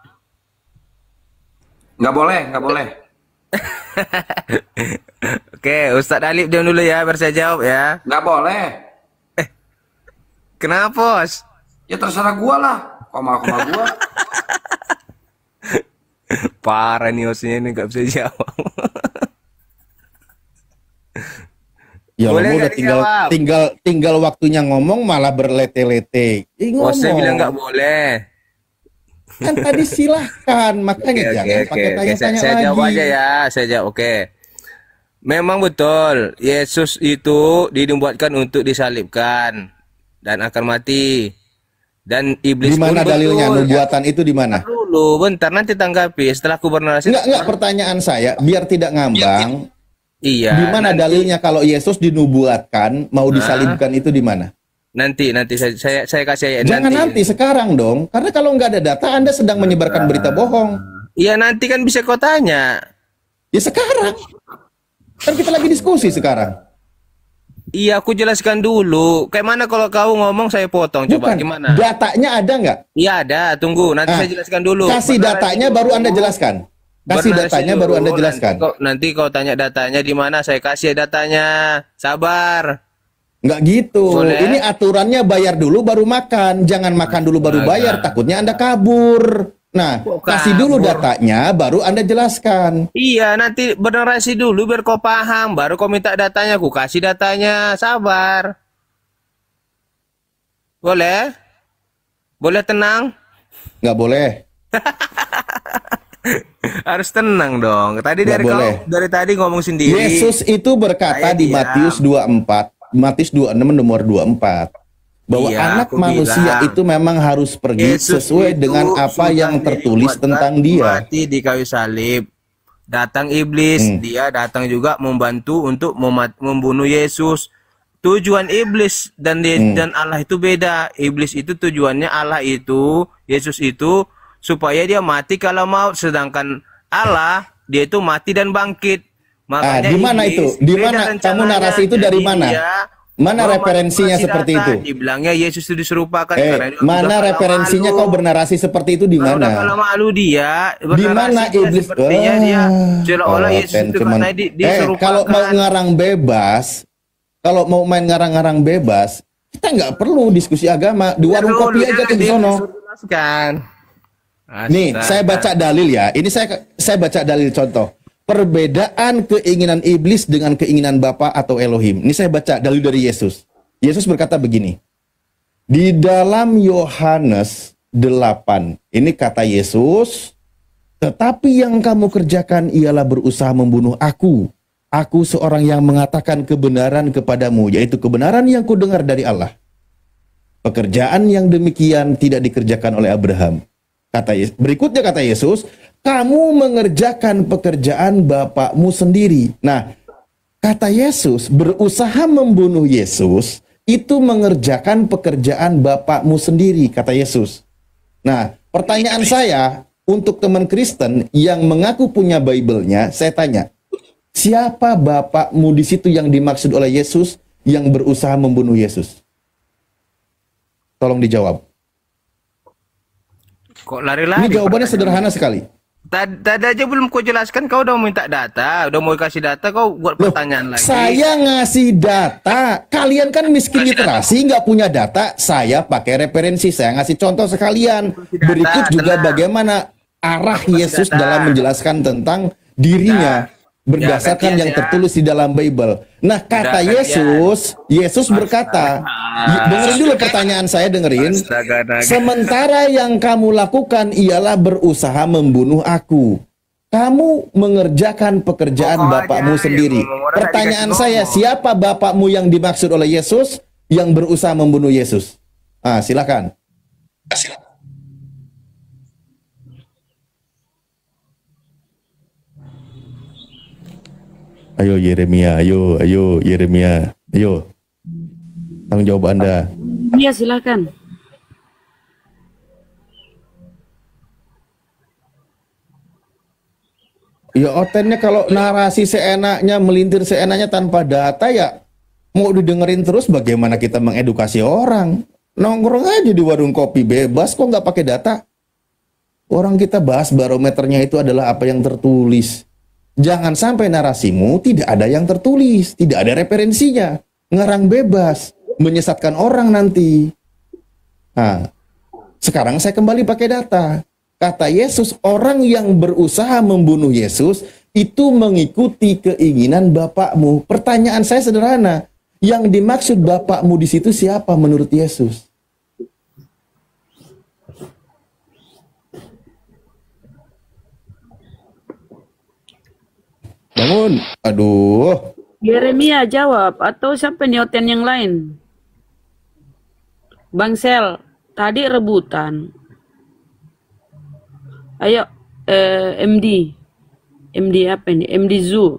Nggak boleh. Oke, Ustadz Alif diam dulu ya, biar saya jawab ya. Nggak boleh. Kenapa, Bos? Ya terserah gua lah. Koma gua. Parah nih hostnya ini, nggak bisa jawab. Ya udah tinggal waktunya ngomong malah berlete-lete. Saya bilang nggak boleh. Kan tadi silahkan, makanya jangan pakai tanya-tanya saya lagi. Jawab aja ya, saya jawab. Oke. Memang betul, Yesus itu dibuatkan untuk disalibkan dan akan mati. Dan iblis di mana dalilnya nubuatan itu di mana? Dulu, bentar nanti tanggapi setelah aku bernarasi. Enggak, pertanyaan saya biar tidak ngambang. Iya. Di mana dalilnya kalau Yesus dinubuatkan mau disalibkan itu di mana? Nanti saya kasih. Jangan nanti sekarang dong, karena kalau nggak ada data Anda sedang menyebarkan berita bohong. Iya nanti kan bisa kau tanya. Ya sekarang. Kan kita lagi diskusi sekarang. Iya, aku jelaskan dulu. Kayak mana kalau kau ngomong saya potong? Coba gimana? Datanya ada nggak? Iya ada. Tunggu, nanti saya jelaskan dulu. Kasih datanya baru Anda jelaskan. Kasih datanya baru Anda jelaskan. Nanti kau tanya datanya di mana? Saya kasih datanya. Sabar. Nggak gitu. Boleh? Ini aturannya bayar dulu baru makan. Jangan makan dulu baru bayar. Takutnya Anda kabur. Nah, kasih dulu datanya, baru Anda jelaskan. Iya, nanti bernarasi dulu biar kau paham, baru kau minta datanya, aku kasih datanya, sabar. Boleh? Boleh tenang? Nggak boleh. Harus tenang dong. Tadi dari tadi ngomong sendiri. Yesus itu berkata di Matius 24, Matius 26 nomor 24. Bahwa anak manusia itu memang harus pergi Yesus sesuai dengan apa yang tertulis tentang dia. Mati di kayu salib. Datang iblis, dia datang juga membantu untuk membunuh Yesus. Tujuan iblis dan Allah itu beda. Iblis itu tujuannya Allah itu, Yesus itu supaya dia mati kalau mau, sedangkan Allah dia itu mati dan bangkit. Makanya di mana itu? Di mana kamu narasi itu dari mana? Mana referensinya seperti itu? Dibilangnya Yesus itu diserupakan. Mana referensinya kau bernarasi seperti itu di mana? Kalau malu dia. Di mana iblis? Sepertinya dia seolah-olah Yesus itu karena diserupakan. Kalau mau ngarang bebas, kalau mau main ngarang-ngarang bebas, kita nggak perlu diskusi agama. Di warung kopi aja ke sono. Nih, saya baca dalil ya. Ini saya baca dalil contoh. Perbedaan keinginan iblis dengan keinginan Bapa atau Elohim. Ini saya baca dalil dari Yesus. Yesus berkata begini. Di dalam Yohanes 8, ini kata Yesus, tetapi yang kamu kerjakan ialah berusaha membunuh aku. Aku seorang yang mengatakan kebenaran kepadamu, yaitu kebenaran yang kudengar dari Allah. Pekerjaan yang demikian tidak dikerjakan oleh Abraham. Berikutnya kata Yesus, kamu mengerjakan pekerjaan bapakmu sendiri. Nah, kata Yesus, berusaha membunuh Yesus, itu mengerjakan pekerjaan bapakmu sendiri, kata Yesus. Nah, pertanyaan saya, untuk teman Kristen yang mengaku punya Bible-nya, saya tanya, siapa bapakmu di situ yang dimaksud oleh Yesus yang berusaha membunuh Yesus? Tolong dijawab. Kok lari-lari? Ini jawabannya sederhana sekali. Tadi aja belum kau jelaskan, kau udah mau minta data, udah mau kasih data, kau buat pertanyaan lagi. Saya ngasih data, kalian kan miskin literasi, nggak punya data, saya pakai referensi, saya ngasih contoh sekalian. Berikut juga bagaimana arah Yesus dalam menjelaskan tentang dirinya berdasarkan yang tertulis di dalam Bible. Nah, kata Yesus berkata, dengerin dulu pertanyaan saya, dengerin. Sementara yang kamu lakukan ialah berusaha membunuh aku. Kamu mengerjakan pekerjaan bapakmu sendiri. Pertanyaan saya, siapa bapakmu yang dimaksud oleh Yesus yang berusaha membunuh Yesus? Ah, silakan. Ayo Yeremia, ayo Yeremia, ayo. Tanggung jawab Anda. Iya, silakan. Ya otennya kalau narasi seenaknya, melintir seenaknya tanpa data ya mau didengerin terus, bagaimana kita mengedukasi orang? Nongkrong aja di warung kopi bebas kok nggak pakai data. Orang kita bahas barometernya itu adalah apa yang tertulis. Jangan sampai narasimu tidak ada yang tertulis, tidak ada referensinya, ngarang bebas, menyesatkan orang nanti. Nah, sekarang saya kembali pakai data. Kata Yesus, orang yang berusaha membunuh Yesus itu mengikuti keinginan bapakmu. Pertanyaan saya sederhana, yang dimaksud bapakmu di situ siapa menurut Yesus? Bangun, aduh. Yeremia jawab, atau siapa nih Oten yang lain? Bang Sel, tadi rebutan. Ayo, MD apa ini? MD Zoo,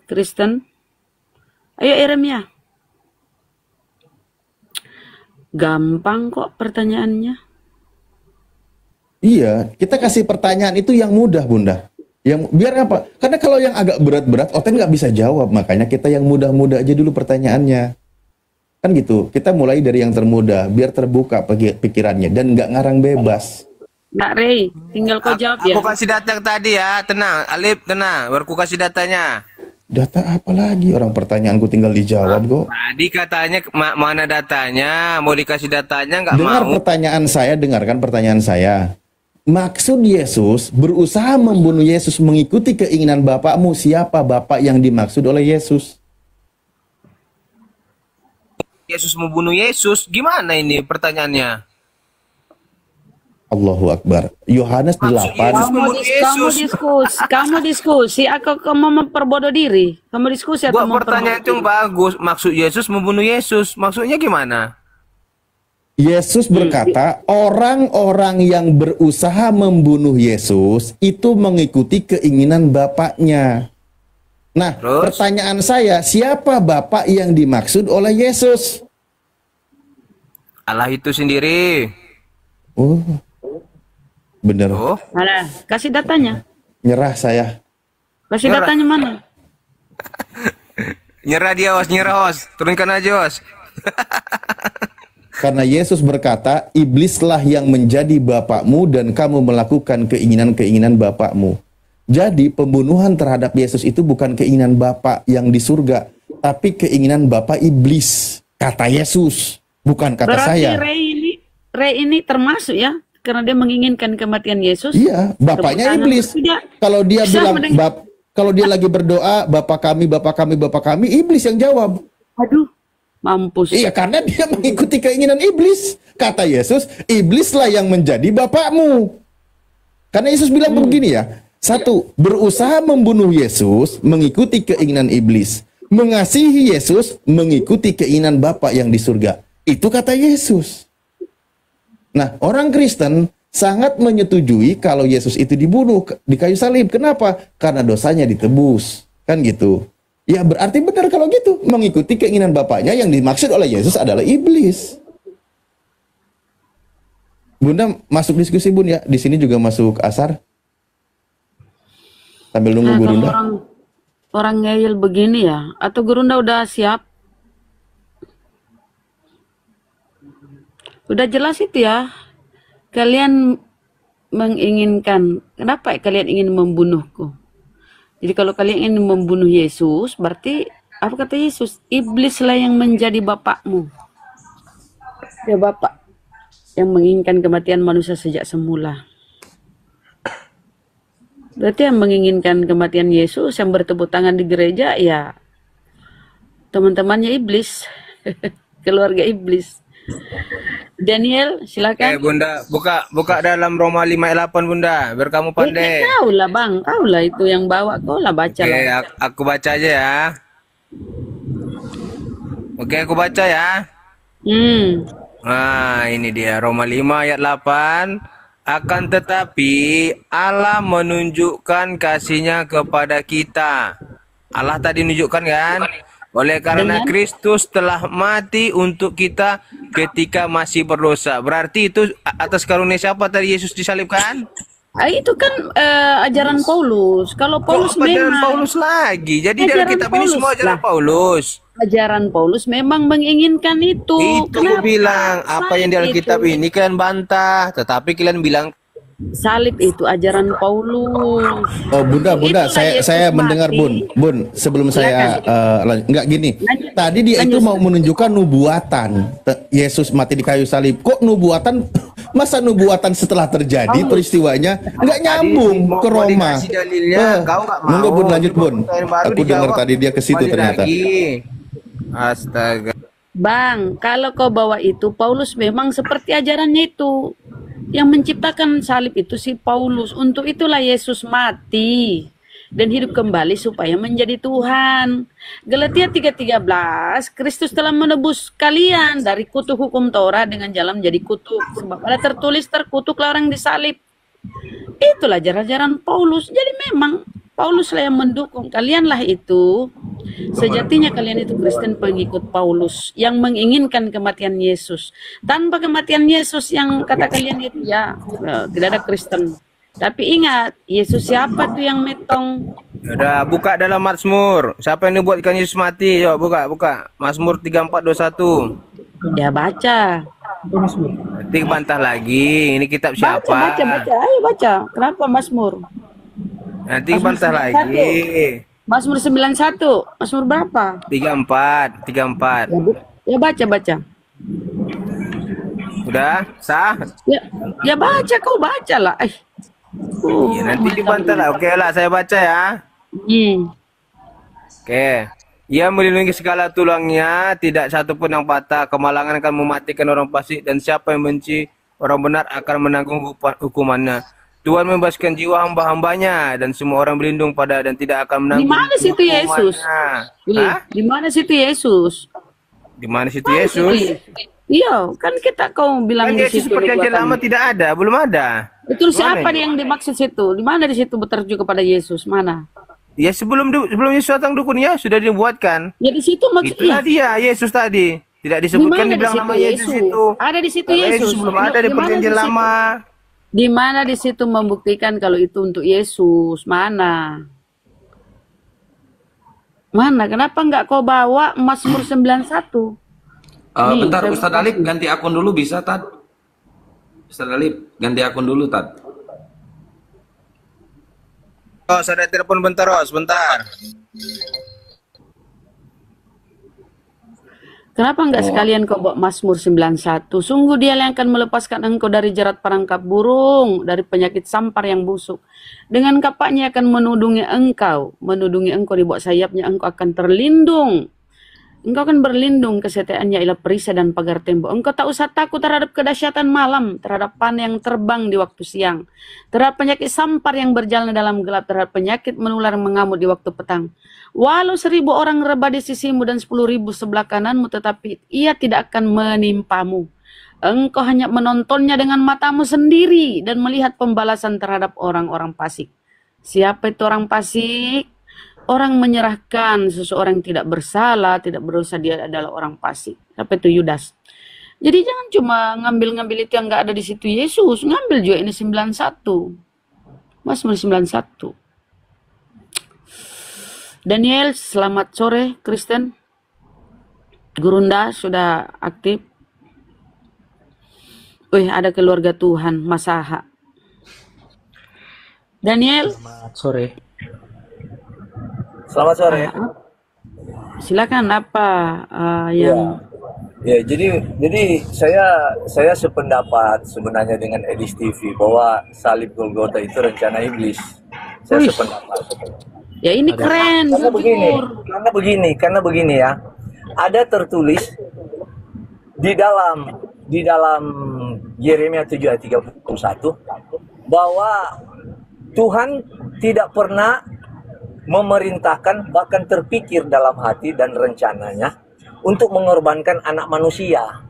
Kristen. Ayo Yeremia. Gampang kok pertanyaannya. Iya, kita kasih pertanyaan itu yang mudah, Bunda. Yang biar apa? Karena kalau yang agak berat-berat, Oten nggak bisa jawab. Makanya kita yang mudah-mudah aja dulu pertanyaannya. Kan gitu. Kita mulai dari yang termudah, biar terbuka pikirannya dan nggak ngarang bebas. Nak Rey, tinggal kau jawab ya. Aku kasih data tadi ya, tenang. Alip, tenang. Baru aku kasih datanya. Data apa lagi? Orang pertanyaanku tinggal dijawab kok. Tadi katanya mana datanya? Mau dikasih datanya nggak mau. Dengar pertanyaan saya, dengarkan pertanyaan saya. Maksud Yesus berusaha membunuh Yesus mengikuti keinginan bapakmu. Siapa bapak yang dimaksud oleh Yesus? Yesus membunuh Yesus? Gimana ini pertanyaannya? Allahu Akbar. Yohanes 8. Kamu diskusi atau kamu memperbodoh diri? Kamu diskusi atau memperbodoh pertanyaan itu bagus. Maksud Yesus membunuh Yesus. Maksudnya gimana? Yesus berkata, orang-orang yang berusaha membunuh Yesus itu mengikuti keinginan bapaknya. Nah, pertanyaan saya, siapa bapak yang dimaksud oleh Yesus? Allah itu sendiri. Oh, bener. Oh. Mana? Kasih datanya. Nyerah saya. Kasih datanya mana? Nyerah dia, Os. Turunkan aja, Os. Karena Yesus berkata, iblislah yang menjadi bapakmu dan kamu melakukan keinginan-keinginan bapakmu. Jadi pembunuhan terhadap Yesus itu bukan keinginan bapak yang di surga, tapi keinginan bapak iblis. Kata Yesus, bukan kata berarti saya. Rey ini termasuk ya karena dia menginginkan kematian Yesus. Iya, bapaknya Tepuk tangan iblis. tidak. Kalau dia Bisa bilang mendengar. kalau dia lagi berdoa, Bapa kami, Bapa kami, Bapa kami, iblis yang jawab. Aduh, mampus. Iya, karena dia mengikuti keinginan iblis. Kata Yesus, iblislah yang menjadi bapakmu. Karena Yesus bilang begini ya, satu, berusaha membunuh Yesus mengikuti keinginan iblis. Mengasihi Yesus mengikuti keinginan Bapa yang di surga. Itu kata Yesus. Nah, orang Kristen sangat menyetujui kalau Yesus itu dibunuh di kayu salib. Kenapa? Karena dosanya ditebus. Kan gitu. Ya berarti benar kalau gitu. Mengikuti keinginan Bapaknya yang dimaksud oleh Yesus adalah iblis. Bunda masuk diskusi Bun ya. Di sini juga masuk asar. Sambil nunggu Gurunda. Orang ngeyel begini ya. Atau Gurunda udah siap? Udah jelas itu ya. Kalian menginginkan. Kenapa kalian ingin membunuhku? Jadi kalau kalian ingin membunuh Yesus, berarti apa kata Yesus? Iblislah yang menjadi bapakmu. Ya bapak yang menginginkan kematian manusia sejak semula. Berarti yang menginginkan kematian Yesus, yang bertepuk tangan di gereja, ya teman-temannya iblis, keluarga iblis. Daniel, silakan. Bunda, buka dalam Roma 5 ayat 8 Bunda, biar kamu pandai. Kau lah bang, kau lah itu yang bawa, kau lah baca lah. Aku baca aja ya. Oke, aku baca ya. Nah, ini dia Roma 5 ayat 8. Akan tetapi Allah menunjukkan kasih-Nya kepada kita. Allah tadi menunjukkan kan? Oleh karena Kristus telah mati untuk kita ketika masih berdosa. Berarti itu atas karunia siapa tadi Yesus disalibkan? Itu kan ajaran Paulus. Kalau Paulus ajaran memang Paulus lagi. Jadi dalam kitab ini semua ajaran lah. Paulus. Ajaran Paulus memang menginginkan itu. Itu aku bilang apa yang di dalam kitab ini kalian bantah, tetapi kalian bilang salib itu ajaran Paulus. Oh Bunda, saya mendengar Bun, sebelum saya nggak gini. Tadi dia itu mau menunjukkan nubuatan. Yesus mati di kayu salib. Kok nubuatan? Masa nubuatan setelah terjadi peristiwanya nggak nyambung ke Roma? Nunggu Bun, lanjut Bun. Aku dengar tadi dia ke situ ternyata. Astaga. Bang, kalau kau bawa itu, Paulus memang seperti ajarannya itu. Yang menciptakan salib itu si Paulus. Untuk itulah Yesus mati dan hidup kembali supaya menjadi Tuhan. Galatia 3:13, Kristus telah menebus kalian dari kutuk hukum Taurat dengan jalan menjadi kutuk. Sebab ada tertulis, terkutuklah orang disalib. Itulah ajaran Paulus. Jadi memang Pauluslah yang mendukung. Kalianlah itu, sejatinya kalian itu Kristen pengikut Paulus yang menginginkan kematian Yesus. Tanpa kematian Yesus yang kata kalian itu ya tidak ada Kristen. Tapi ingat, Yesus siapa tuh yang metong? Udah buka dalam Mazmur. Siapa yang dibuatkan Yesus mati? Yuk buka. Mazmur 34:21. Ya baca. Nanti bantah lagi. Ini kitab siapa? Baca. Ayo baca. Kenapa Mazmur? Nanti bantah lagi. Mazmur 91. Mazmur berapa? 34. Ya baca. Udah sah? Ya baca, kau baca lah. Ya, nanti dibantah lah. Oke lah, saya baca ya. Oke. Ia melindungi segala tulangnya, tidak satu pun yang patah. Kemalangan akan mematikan orang fasik, dan siapa yang benci orang benar akan menanggung hukumannya. Tuhan membebaskan jiwa hamba-hambanya, dan semua orang berlindung pada dan tidak akan menanggung hukumannya. Di mana situ Yesus? Di mana situ Yesus? Di mana situ Yesus? Iya, kan kau bilang kan di Yesus situ. Perjanjian Lama tidak ada, belum ada. Itu siapa yang dimaksud situ? Di mana di situ berterju kepada Yesus? Mana? Ya sebelum Yesus datang dukunnya sudah dibuatkan. Ya di situ maksudnya. Itulah dia Yesus tadi. Tidak disebutkan dibilang nama Yesus itu. Ada di situ Yesus. Belum ada di Perjanjian Lama. Di mana di situ membuktikan kalau itu untuk Yesus? Mana? Kenapa nggak kau bawa Mazmur 91? Bentar Ustaz Alip, ganti akun dulu bisa Tad? Ustaz Alip, ganti akun dulu Tad. Oh, saya telepon bentar, sebentar. Kenapa enggak sekalian kau bawa Mazmur 91? Sungguh dia yang akan melepaskan engkau dari jerat perangkap burung, dari penyakit sampar yang busuk. Dengan kapaknya akan menudungi engkau di bawah sayapnya engkau akan terlindung. Engkau akan berlindung, kesetiaannya ialah perisai dan pagar tembok. Engkau tak usah takut terhadap kedahsyatan malam, terhadap panah yang terbang di waktu siang, terhadap penyakit sampar yang berjalan dalam gelap, terhadap penyakit menular yang mengamuk di waktu petang. Walau 1000 orang rebah di sisimu dan 10.000 sebelah kananmu, tetapi ia tidak akan menimpamu. Engkau hanya menontonnya dengan matamu sendiri dan melihat pembalasan terhadap orang-orang fasik. Siapa itu orang fasik? Orang menyerahkan seseorang yang tidak bersalah, tidak berdosa, dia adalah orang fasik. Siapa itu? Yudas. Jadi jangan cuma ngambil-ngambil itu yang nggak ada di situ Yesus, ngambil juga ini 91. Mazmur 91. Daniel, selamat sore, Kristen. Gurunda sudah aktif. Wih, ada keluarga Tuhan, Mas Aha. Daniel. Selamat sore. Selamat sore. Silakan apa yang Ya, jadi saya sependapat sebenarnya dengan Edis TV bahwa salib Golgota itu rencana iblis. Saya sependapat. Ya ini keren. Karena begini ya. Ada tertulis di dalam Yeremia 7 ayat 31 bahwa Tuhan tidak pernah memerintahkan, bahkan terpikir dalam hati dan rencananya untuk mengorbankan anak manusia.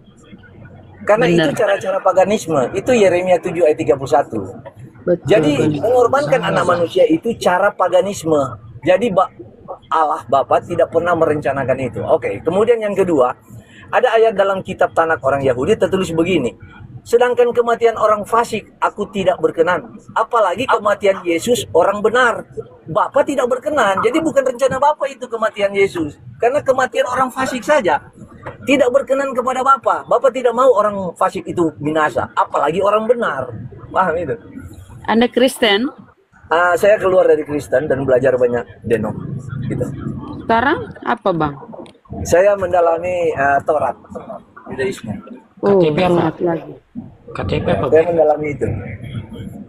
Karena itu cara-cara paganisme. Itu Yeremia 7 ayat 31. Jadi mengorbankan anak manusia itu cara paganisme. Jadi Allah Bapa tidak pernah merencanakan itu. Oke, kemudian yang kedua, ada ayat dalam kitab Tanakh orang Yahudi tertulis begini. Sedangkan kematian orang fasik aku tidak berkenan. Apalagi kematian Yesus orang benar. Bapa tidak berkenan. Jadi bukan rencana Bapa itu kematian Yesus. Karena kematian orang fasik saja tidak berkenan kepada Bapa. Bapa tidak mau orang fasik itu binasa. Apalagi orang benar. Paham itu? Anda Kristen? Saya keluar dari Kristen dan belajar banyak Deno. Gitu. Sekarang apa Bang? Saya mendalami Taurat, Yudaisme. KTP apa? KTP apa? Saya mendalami itu.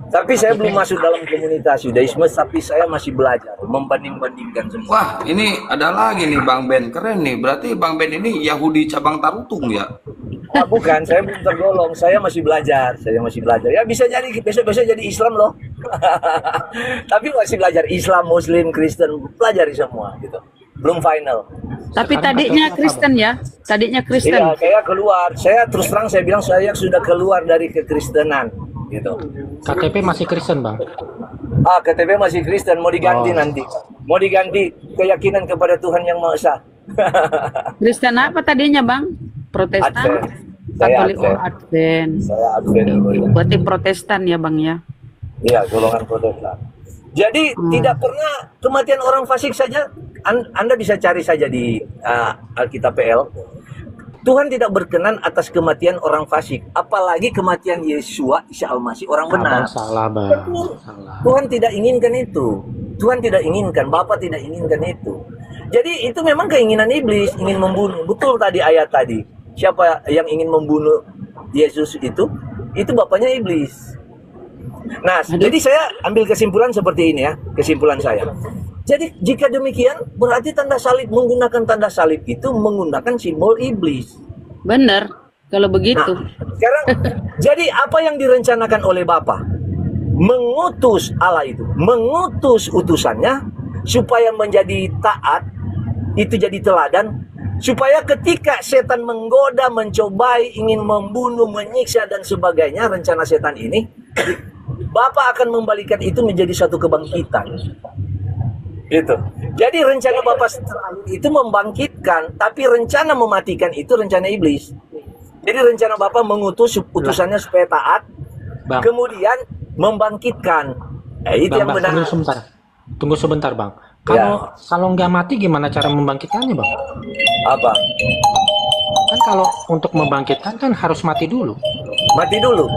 Tapi saya belum masuk dalam komunitas Yudaisme, tapi saya masih belajar, membanding-bandingkan semua. Wah, ini ada lagi nih Bang Ben, keren nih. Berarti Bang Ben ini Yahudi cabang Tarutung ya? Bukan, saya belum tergolong, saya masih belajar. Ya bisa jadi besok-besok jadi Islam loh. Tapi masih belajar Islam, Muslim, Kristen, pelajari semua gitu. Belum final. Tapi tadinya Kristen ya? Tadinya Kristen. Iya, saya keluar. Saya terus terang saya bilang saya sudah keluar dari kekristenan gitu. KTP masih Kristen, Bang? KTP masih Kristen, mau diganti nanti. Mau diganti keyakinan kepada Tuhan Yang Maha Esa. Kristen apa tadinya, Bang? Protestan? Katolik, Advent. Saya Advent. Berarti Protestan ya, Bang ya? Iya, golongan Protestan. Jadi tidak pernah kematian orang fasik saja. Anda bisa cari saja di Alkitab PL. Tuhan tidak berkenan atas kematian orang fasik, apalagi kematian Yesua Isa Al-Masih orang benar. Salah, Bang. Tuhan tidak inginkan itu. Tuhan tidak inginkan, Bapa tidak inginkan itu. Jadi itu memang keinginan iblis, ingin membunuh. Betul tadi ayat tadi. Siapa yang ingin membunuh Yesus itu bapaknya iblis. Nah, jadi saya ambil kesimpulan seperti ini ya, kesimpulan saya. Jadi jika demikian, berarti menggunakan tanda salib itu menggunakan simbol iblis. Benar, kalau begitu. Nah, sekarang, jadi apa yang direncanakan oleh Bapa? Mengutus Allah itu, mengutus utusannya supaya menjadi taat, itu jadi teladan, supaya ketika setan menggoda, mencobai, ingin membunuh, menyiksa dan sebagainya, rencana setan ini, Bapa akan membalikan itu menjadi satu kebangkitan. Gitu. Jadi rencana Bapa itu membangkitkan, tapi rencana mematikan itu rencana iblis. Jadi rencana Bapa mengutus utusannya supaya taat, kemudian membangkitkan. Itu Bang, yang benar. Tunggu sebentar, Bang. Kalau nggak mati gimana cara membangkitkannya, Bang? Apa? Kan kalau untuk membangkitkan kan harus mati dulu. Mati dulu.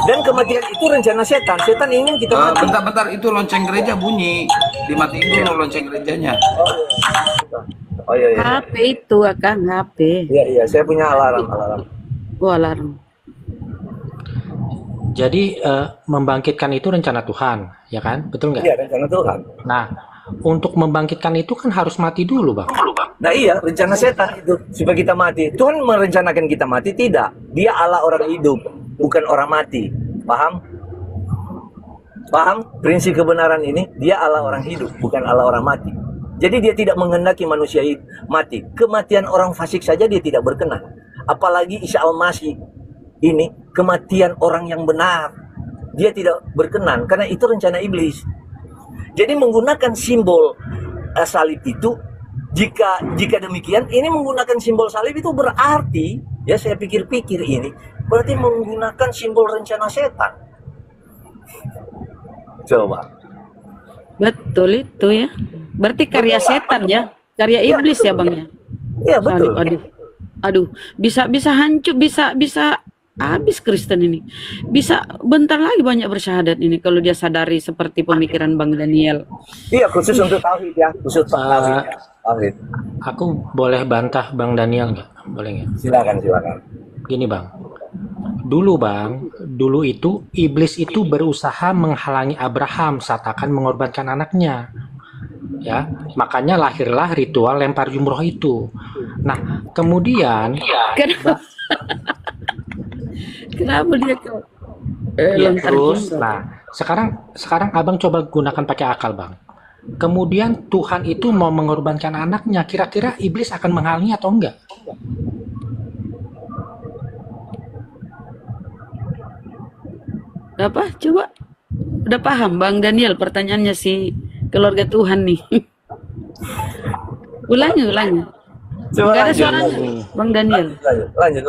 Dan kematian itu rencana setan. Setan ingin kita mati. Bentar-bentar, itu lonceng gereja bunyi. Dimatiin dulu lonceng gerejanya. Oh iya iya. HP itu Kang, HP. Iya, saya punya alarm. Oh, alarm. Jadi membangkitkan itu rencana Tuhan, ya kan? Betul nggak? Iya, rencana Tuhan. Nah, untuk membangkitkan itu kan harus mati dulu, Bang. Nah iya, rencana setan itu supaya kita mati. Tuhan merencanakan kita mati tidak. Dia Allah orang hidup, bukan orang mati. Paham? Paham prinsip kebenaran ini? Dia Allah orang hidup, bukan Allah orang mati. Jadi dia tidak menghendaki manusia mati. Kematian orang fasik saja dia tidak berkenan. Apalagi Isa Al-Masih ini kematian orang yang benar. Dia tidak berkenan karena itu rencana iblis. Jadi menggunakan simbol salib itu, jika demikian, ini menggunakan simbol salib itu berarti, ya saya pikir-pikir ini, berarti menggunakan simbol rencana setan. Coba. Betul itu ya. Berarti karya setan ya, karya iblis ya Bang ya. Iya betul. Aduh, bisa hancur, bisa habis Kristen ini. Bisa bentar lagi banyak bersyahadat ini kalau dia sadari seperti pemikiran Bang Daniel. Iya, khusus untuk tauhid ya, khusus tauhid. Aku boleh bantah Bang Daniel nggak? Boleh nggak? Silakan. Gini Bang, dulu itu iblis itu berusaha menghalangi Abraham saat akan mengorbankan anaknya. Ya, makanya lahirlah ritual lempar jumroh itu. Nah, kemudian kenapa dia terus? Nah, sekarang Abang coba gunakan pakai akal, Bang. Kemudian Tuhan itu mau mengorbankan anaknya, kira-kira iblis akan menghalangi atau enggak? Apa? Coba. Udah paham Bang Daniel pertanyaannya si keluarga Tuhan nih. ulangi. Coba Gak ada lanjut. suaranya Bang Daniel. Lanjut.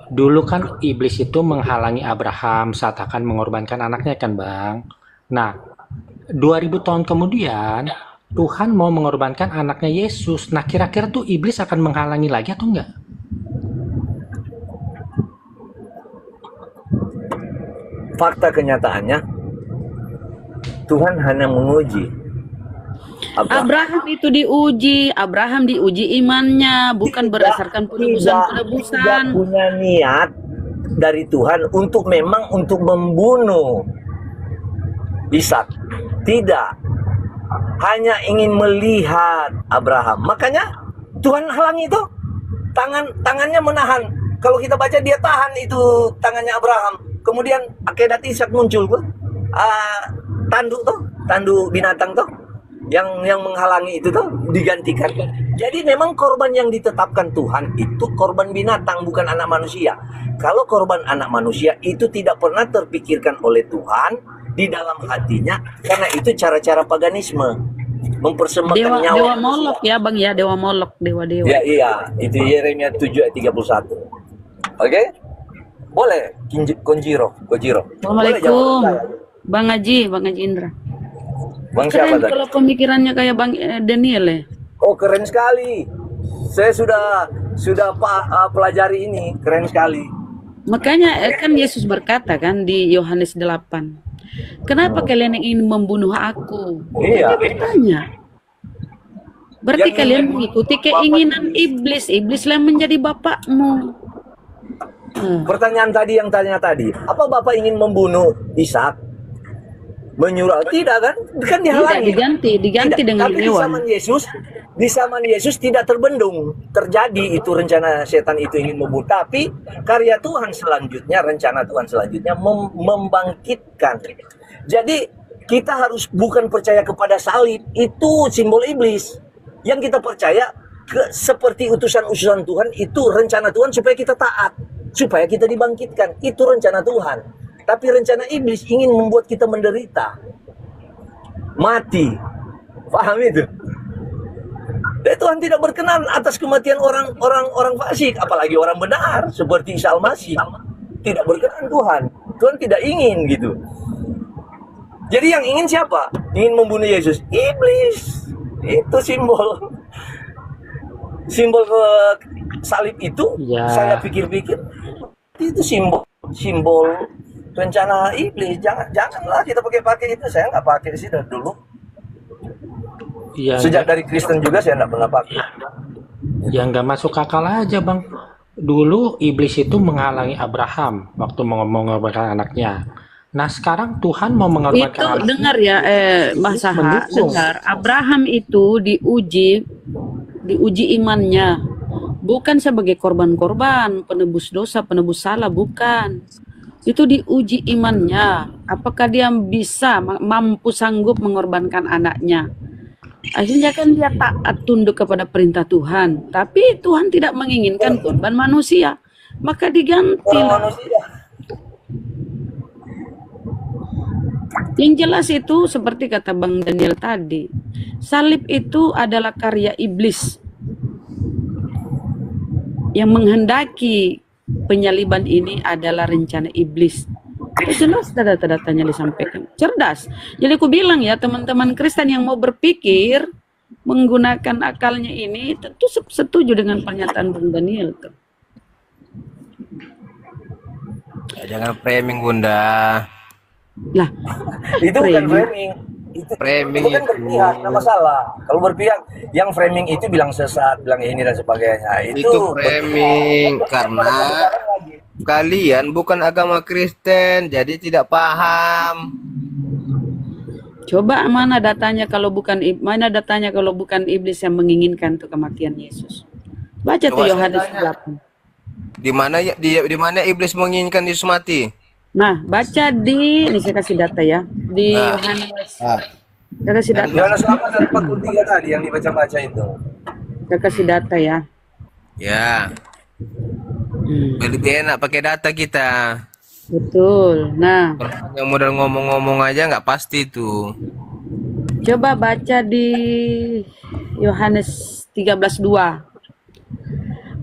Dulu kan iblis itu menghalangi Abraham saat akan mengorbankan anaknya kan Bang. Nah, 2000 tahun kemudian Tuhan mau mengorbankan anaknya Yesus. Nah, kira-kira tuh iblis akan menghalangi lagi atau enggak? Fakta kenyataannya Tuhan hanya menguji Abraham itu Abraham diuji imannya, bukan berdasarkan penebusan. Tidak punya niat dari Tuhan untuk membunuh Ishak. Tidak. Hanya ingin melihat Abraham. Makanya Tuhan halangi itu. Tangannya menahan. Kalau kita baca dia tahan itu tangannya Abraham. Kemudian akedat Ishak muncul tuh. Tanduk binatang tuh. Yang menghalangi itu tuh digantikan. Jadi memang korban yang ditetapkan Tuhan itu korban binatang, bukan anak manusia. Kalau korban anak manusia itu tidak pernah terpikirkan oleh Tuhan di dalam hatinya, karena itu cara-cara paganisme, mempersembahkan nyawa. Dewa Molok ya Bang ya, dewa Molok, dewa-dewa. Ya iya, itu Yeremia 7 ayat 31. Oke? Boleh Gojiro. Assalamualaikum. Bang Haji Indra. Bang Keren siapa tadi? kalau pemikirannya kayak Bang Daniel ya. Oh keren sekali. Saya sudah pelajari ini, keren sekali. Makanya kan Yesus berkata kan di Yohanes 8. Kenapa kalian ingin membunuh aku? Iya. Dia bertanya. Berarti kalian mengikuti keinginan iblis. Iblislah menjadi bapakmu. Pertanyaan tadi yang tanya tadi, apa Bapak ingin membunuh Ishak? Menyuruh tidak kan? Kan dihalangi. Diganti dengan hewan. Di zaman Yesus tidak terbendung terjadi itu rencana setan itu ingin membunuh. Tapi karya Tuhan selanjutnya, rencana Tuhan selanjutnya membangkitkan. Jadi kita harus bukan percaya kepada salib, itu simbol iblis. Yang kita percaya seperti utusan-utusan Tuhan, itu rencana Tuhan supaya kita taat, supaya kita dibangkitkan. Itu rencana Tuhan. Tapi rencana iblis ingin membuat kita menderita, mati. Paham itu? Dan Tuhan tidak berkenan atas kematian orang fasik, apalagi orang benar seperti Isa Al-Masih. Tidak berkenan Tuhan. Tuhan tidak ingin gitu. Jadi yang ingin siapa? Ingin membunuh Yesus. Iblis. Itu simbol salib itu. Ya. Saya pikir-pikir itu simbol rencana iblis. Janganlah kita pakai itu. Saya nggak pakai di sini dulu. Ya, Sejak dari Kristen juga saya tidak pernah pakai. ya nggak masuk akal aja bang. Dulu iblis itu menghalangi Abraham waktu mau mengorbankan anaknya. Nah sekarang Tuhan mau mengorbankan Itu anaknya. dengar ya, Mas Saha, Mendukung. dengar. Abraham itu diuji imannya, bukan sebagai korban-korban, penebus dosa, penebus salah, bukan. Itu diuji imannya. Apakah dia bisa mampu sanggup mengorbankan anaknya? Akhirnya kan dia taat tunduk kepada perintah Tuhan. Tapi Tuhan tidak menginginkan korban manusia. Maka digantilah. Yang jelas itu seperti kata Bang Daniel tadi. Salib itu adalah karya iblis. Yang menghendaki penyaliban ini adalah rencana iblis. Itu jelas data-datanya disampaikan. Cerdas. Jadi aku bilang ya teman-teman Kristen yang mau berpikir menggunakan akalnya ini tentu setuju dengan pernyataan Bung Daniel. Ya, jangan framing Bunda. Lah, Itu bukan framing. Framing Itu kan berpihak, nggak masalah. Kalau berpihak, yang framing itu bilang sesat, bilang ini dan sebagainya. Itu framing karena kalian bukan agama Kristen, jadi tidak paham. Coba mana datanya kalau bukan iblis yang menginginkan tuh kematian Yesus. Baca tuh Coba Yohanes saya 8. Di mana iblis menginginkan Yesus mati? Nah, baca ini saya kasih data ya. Di Nah. Yohanes. Saya kasih data. Yohanes 8:43 tadi yang dibaca-baca itu. Saya kasih data ya. Ya. Lebih enak pakai data kita. Betul. Nah, Yang modal ngomong-ngomong aja nggak pasti tuh. coba baca di Yohanes 13:2.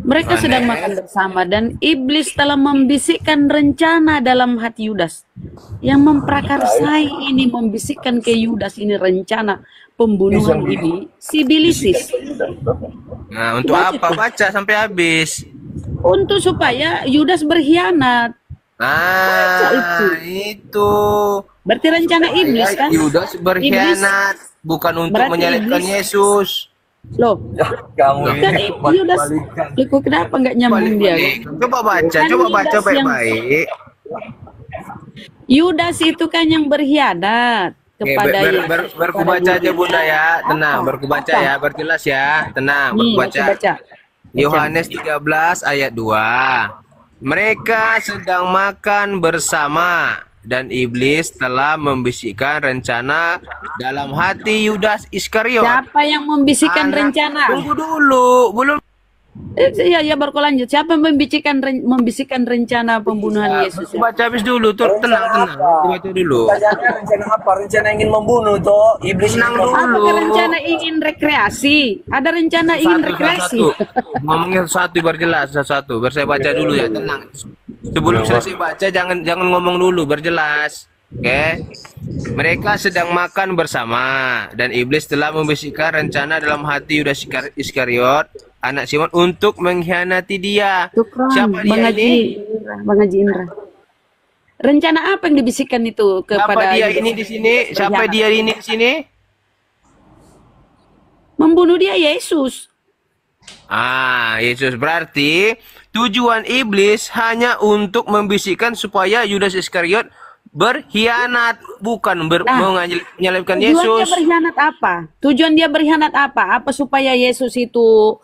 Mereka sedang makan bersama dan iblis telah membisikkan rencana dalam hati Yudas. Yang memprakarsai ini, membisikkan ke Yudas ini rencana pembunuhan ini, si Bilisis. Nah, untuk apa? Baca sampai habis. Untuk supaya Yudas berkhianat. Nah, itu. Berarti rencana iblis kan? Yudas berkhianat, bukan untuk Berarti menyalibkan iblis- Yesus. Loh, kamu kan Yudas, Liku kenapa nggak nyambung dia? Coba baca, Kan coba baca Yudas yang- baik-baik. Yudas itu kan yang berkhianat kepada Yesus. Berkubaca aja Bunda ya, tenang, berkubaca ya, berjelas ya, tenang, berkubaca. Baca. Yohanes 13 ayat 2. Mereka sedang makan bersama dan iblis telah membisikkan rencana dalam hati Yudas Iskariot. Siapa yang membisikkan rencana? Tunggu dulu, belum. Ya berkelanjut. Siapa yang membisikkan rencana pembunuhan Yesus? Baca habis dulu, tuh tenang. Baca dulu. Rencana apa? Rencana ingin membunuh toh iblis. Tenang dulu. Apakah rencana ingin rekreasi? Ada rencana ingin rekreasi. Ngomongnya satu biar jelas satu. Biar saya baca dulu ya, tenang. Sebelum selesai baca jangan ngomong dulu, berjelas. Oke. Mereka sedang makan bersama dan iblis telah membisikkan rencana dalam hati Yudas Iskariot, anak Simon, untuk mengkhianati dia. Siapa dia ini? Bang Haji Indra. Rencana apa yang dibisikkan itu kepada Siapa dia Yudas ini di sini? Siapa berkhianat? dia ini di sini? Membunuh dia Yesus. Yesus berarti tujuan iblis hanya untuk membisikkan supaya Yudas Iskariot berkhianat, bukan menyalibkan Tujuan dia Yesus. berkhianat apa? Tujuan dia berkhianat apa? Apa supaya Yesus itu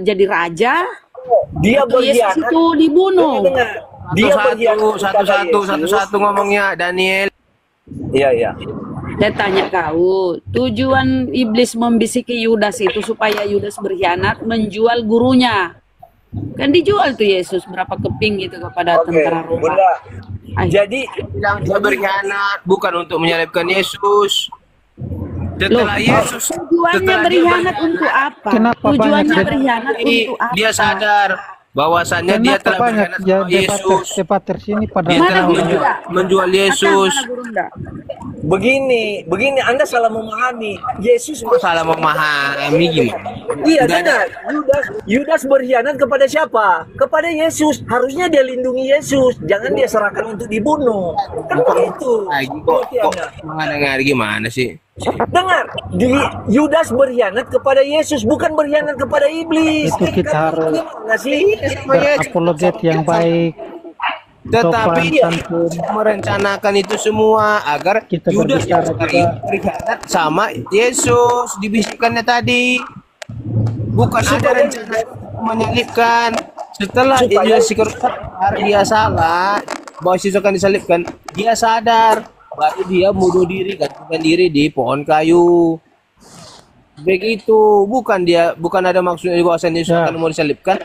jadi raja? Dia Atau Yesus berkhianat. itu dibunuh? Dia berkhianat kepada Satu-satu ngomongnya, Daniel. Iya. Saya tanya kau, tujuan iblis membisiki Yudas itu supaya Yudas berkhianat menjual gurunya. Kan dijual tuh Yesus berapa keping gitu kepada tentara Roma. Bunda. Jadi dia berkhianat bukan untuk menyalibkan Yesus. Setelah Yesus Tujuannya setelah dia berkhianat untuk apa? Tujuannya berkhianat untuk apa? Dia sadar bahwasannya dia telah berkhianat sama Yesus. Debater sini pada Dia telah menjual Yesus. Begini, Anda salah memahami. Yesus salah memahami gimana? Iya, benar. Yudas berkhianat kepada siapa? Kepada Yesus. Harusnya dia lindungi Yesus, jangan dia serahkan untuk dibunuh. Kan begitu. Kok dengar gimana sih? Dengar, Yudas berkhianat kepada Yesus, bukan berkhianat kepada iblis. Itu kita harus Gimana sih? berapologet yang baik, Tetapi sopan, dia santun. merencanakan itu semua agar Kita Yudas berbicara juga. berkhianat sama Yesus, dibisikkannya tadi. Bukan ada rencana menyalibkan. Setelah Yudas dia salah, bahwa Yesus akan disalibkan, dia sadar, baru dia bunuh diri, gantung diri di pohon kayu. Begitu, bukan ada maksudnya bahwasanya Yesus akan mau disalibkan,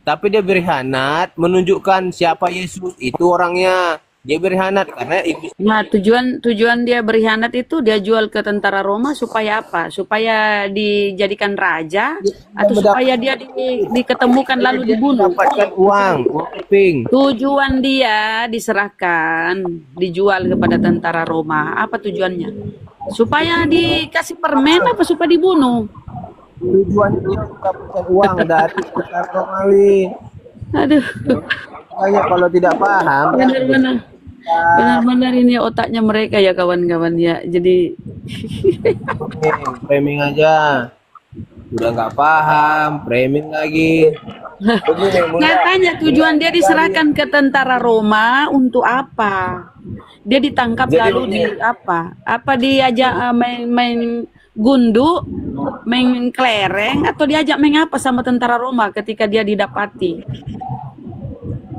tapi dia berkhianat menunjukkan siapa Yesus itu orangnya. Dia berkhianat karena iblis. Nah, tujuan dia berkhianat itu dia jual ke tentara Roma supaya apa? Supaya dijadikan raja atau supaya dia diketemukan lalu dibunuh? Dapatkan uang keping. Tujuan dia diserahkan, dijual kepada tentara Roma. Apa tujuannya? Supaya dikasih permen apa supaya dibunuh? Tujuannya dia mendapatkan uang dari tentara Romawi. Aduh. Makanya kalau tidak paham, Benar-benar ini otaknya mereka ya kawan-kawan ya. Jadi framing aja. Udah nggak paham, framing lagi. Katanya tujuan dia diserahkan ke tentara Roma untuk apa? Dia ditangkap lalu di apa? Apa diajak main gundu, main kelereng, atau diajak main apa sama tentara Roma ketika dia didapati?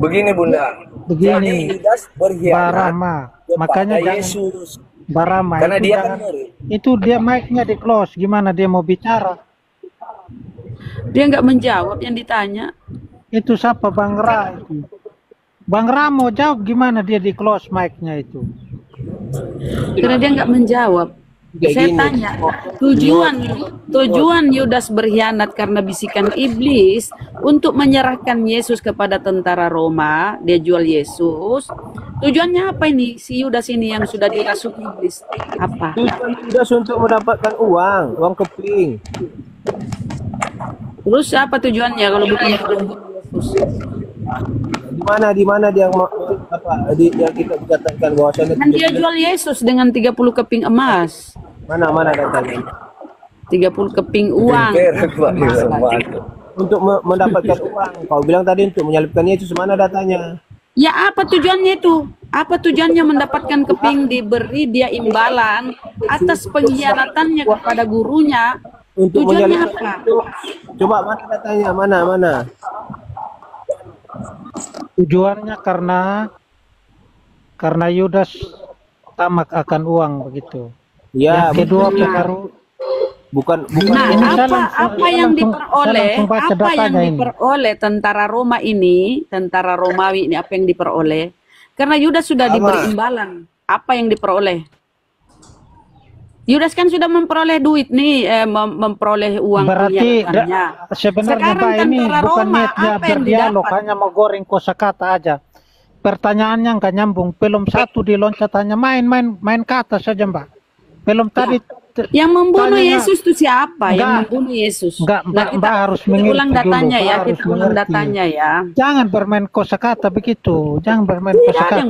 Begini Bunda. Begini, Jadi Yudas berkhianat Barama, kepada makanya jangan Yesus. Barama Karena itu dia jangan, kan itu dia mic-nya di close, gimana dia mau bicara? Dia nggak menjawab yang ditanya. Itu siapa Bang Ra itu? Bang Ra mau jawab gimana dia di close mic-nya itu? Karena dia nggak menjawab. Saya tanya, tujuan Yudas berkhianat karena bisikan iblis untuk menyerahkan Yesus kepada tentara Roma. Dia jual Yesus. Tujuannya apa ini? Si Yudas ini yang sudah dirasuki iblis. Apa? Tujuan Yudas untuk mendapatkan uang keping. Terus apa tujuannya kalau bukan untuk Yesus? Di mana dia yang kita katakan bahwasanya Kan dia jual Yesus dengan 30 keping emas. Mana datanya? 30 keping uang. Untuk mendapatkan uang. Kau bilang tadi untuk menyalibkan Yesus, mana datanya? Ya apa tujuannya itu? Apa tujuannya mendapatkan keping? Diberi dia imbalan atas pengkhianatannya kepada gurunya. Untuk tujuannya menyalibkan apa? Coba mana datanya? Mana? Tujuannya karena Yudas tamak akan uang begitu. Ya, yang kedua pengaruh bukan Nah, apa yang diperoleh tentara Roma ini, tentara Romawi ini, apa yang diperoleh? Karena Yudas sudah diberi imbalan. Apa yang diperoleh? Yudas kan sudah memperoleh duit nih, memperoleh uang. Berarti sebenarnya Pak ini bukan niatnya berdialog, hanya mau goreng kosakata aja. Pertanyaannya nggak nyambung. Belum satu diloncat hanya main kata saja Mbak. Belum tadi. Yang membunuh Yesus itu siapa? Yang membunuh Yesus. Mbak harus mengerti ulang datanya dulu, ya, kita ulang datanya ya. Jangan bermain kosakata begitu. Jangan bermain kosakata.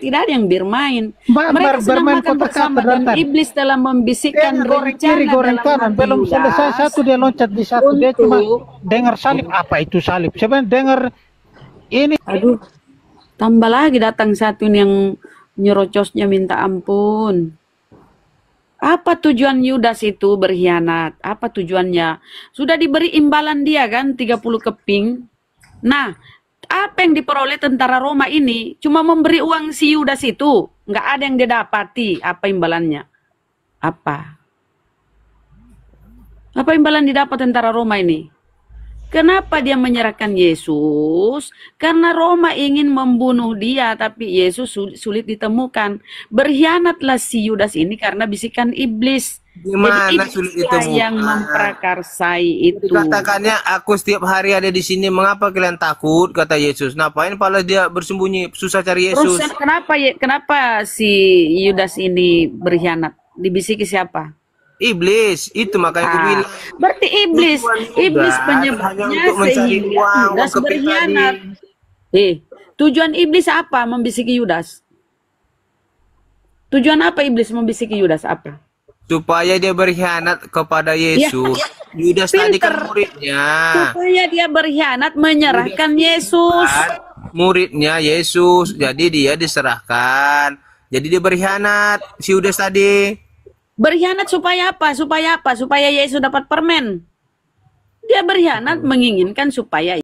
Tidak ada yang bermain. Mereka sedang makan bersama dan iblis telah membisikkan rencana goreng kanan. Belum selesai satu dia loncat di satu. Dia cuma dengar salib. Apa itu salib? Sebenarnya dengar ini. Aduh, tambah lagi datang satu yang nyerocosnya minta ampun. Apa tujuan Yudas itu berkhianat? Apa tujuannya? Sudah diberi imbalan dia kan 30 keping. Nah, apa yang diperoleh tentara Roma ini? Cuma memberi uang si Yudas itu. Nggak ada yang dia dapati. Apa imbalannya? Apa? Apa imbalan didapat tentara Roma ini? Kenapa dia menyerahkan Yesus? Karena Roma ingin membunuh dia, tapi Yesus sulit ditemukan. Berkhianatlah si Yudas ini karena bisikan iblis. Gimana Jadi sulit iblis ditemukan? yang memprakarsai itu. Dikatakannya aku setiap hari ada di sini. Mengapa kalian takut? Kata Yesus. Ngapain pala dia bersembunyi? Susah cari Yesus. Terus kenapa si Yudas ini berkhianat? Dibisiki siapa? Iblis, itu makanya aku bilang. Berarti iblis penyebabnya sehingga Yudas berkhianat. Tujuan iblis apa membisiki Yudas? Tujuan apa iblis membisiki Yudas apa? Supaya dia berkhianat kepada Yesus. Yudas tadi kan muridnya. Supaya dia berkhianat menyerahkan Yesus. Muridnya Yesus, jadi dia diserahkan. Jadi dia berkhianat si Yudas tadi. Berkhianat supaya apa? Supaya apa? Supaya Yesus dapat permen. Dia berkhianat menginginkan supaya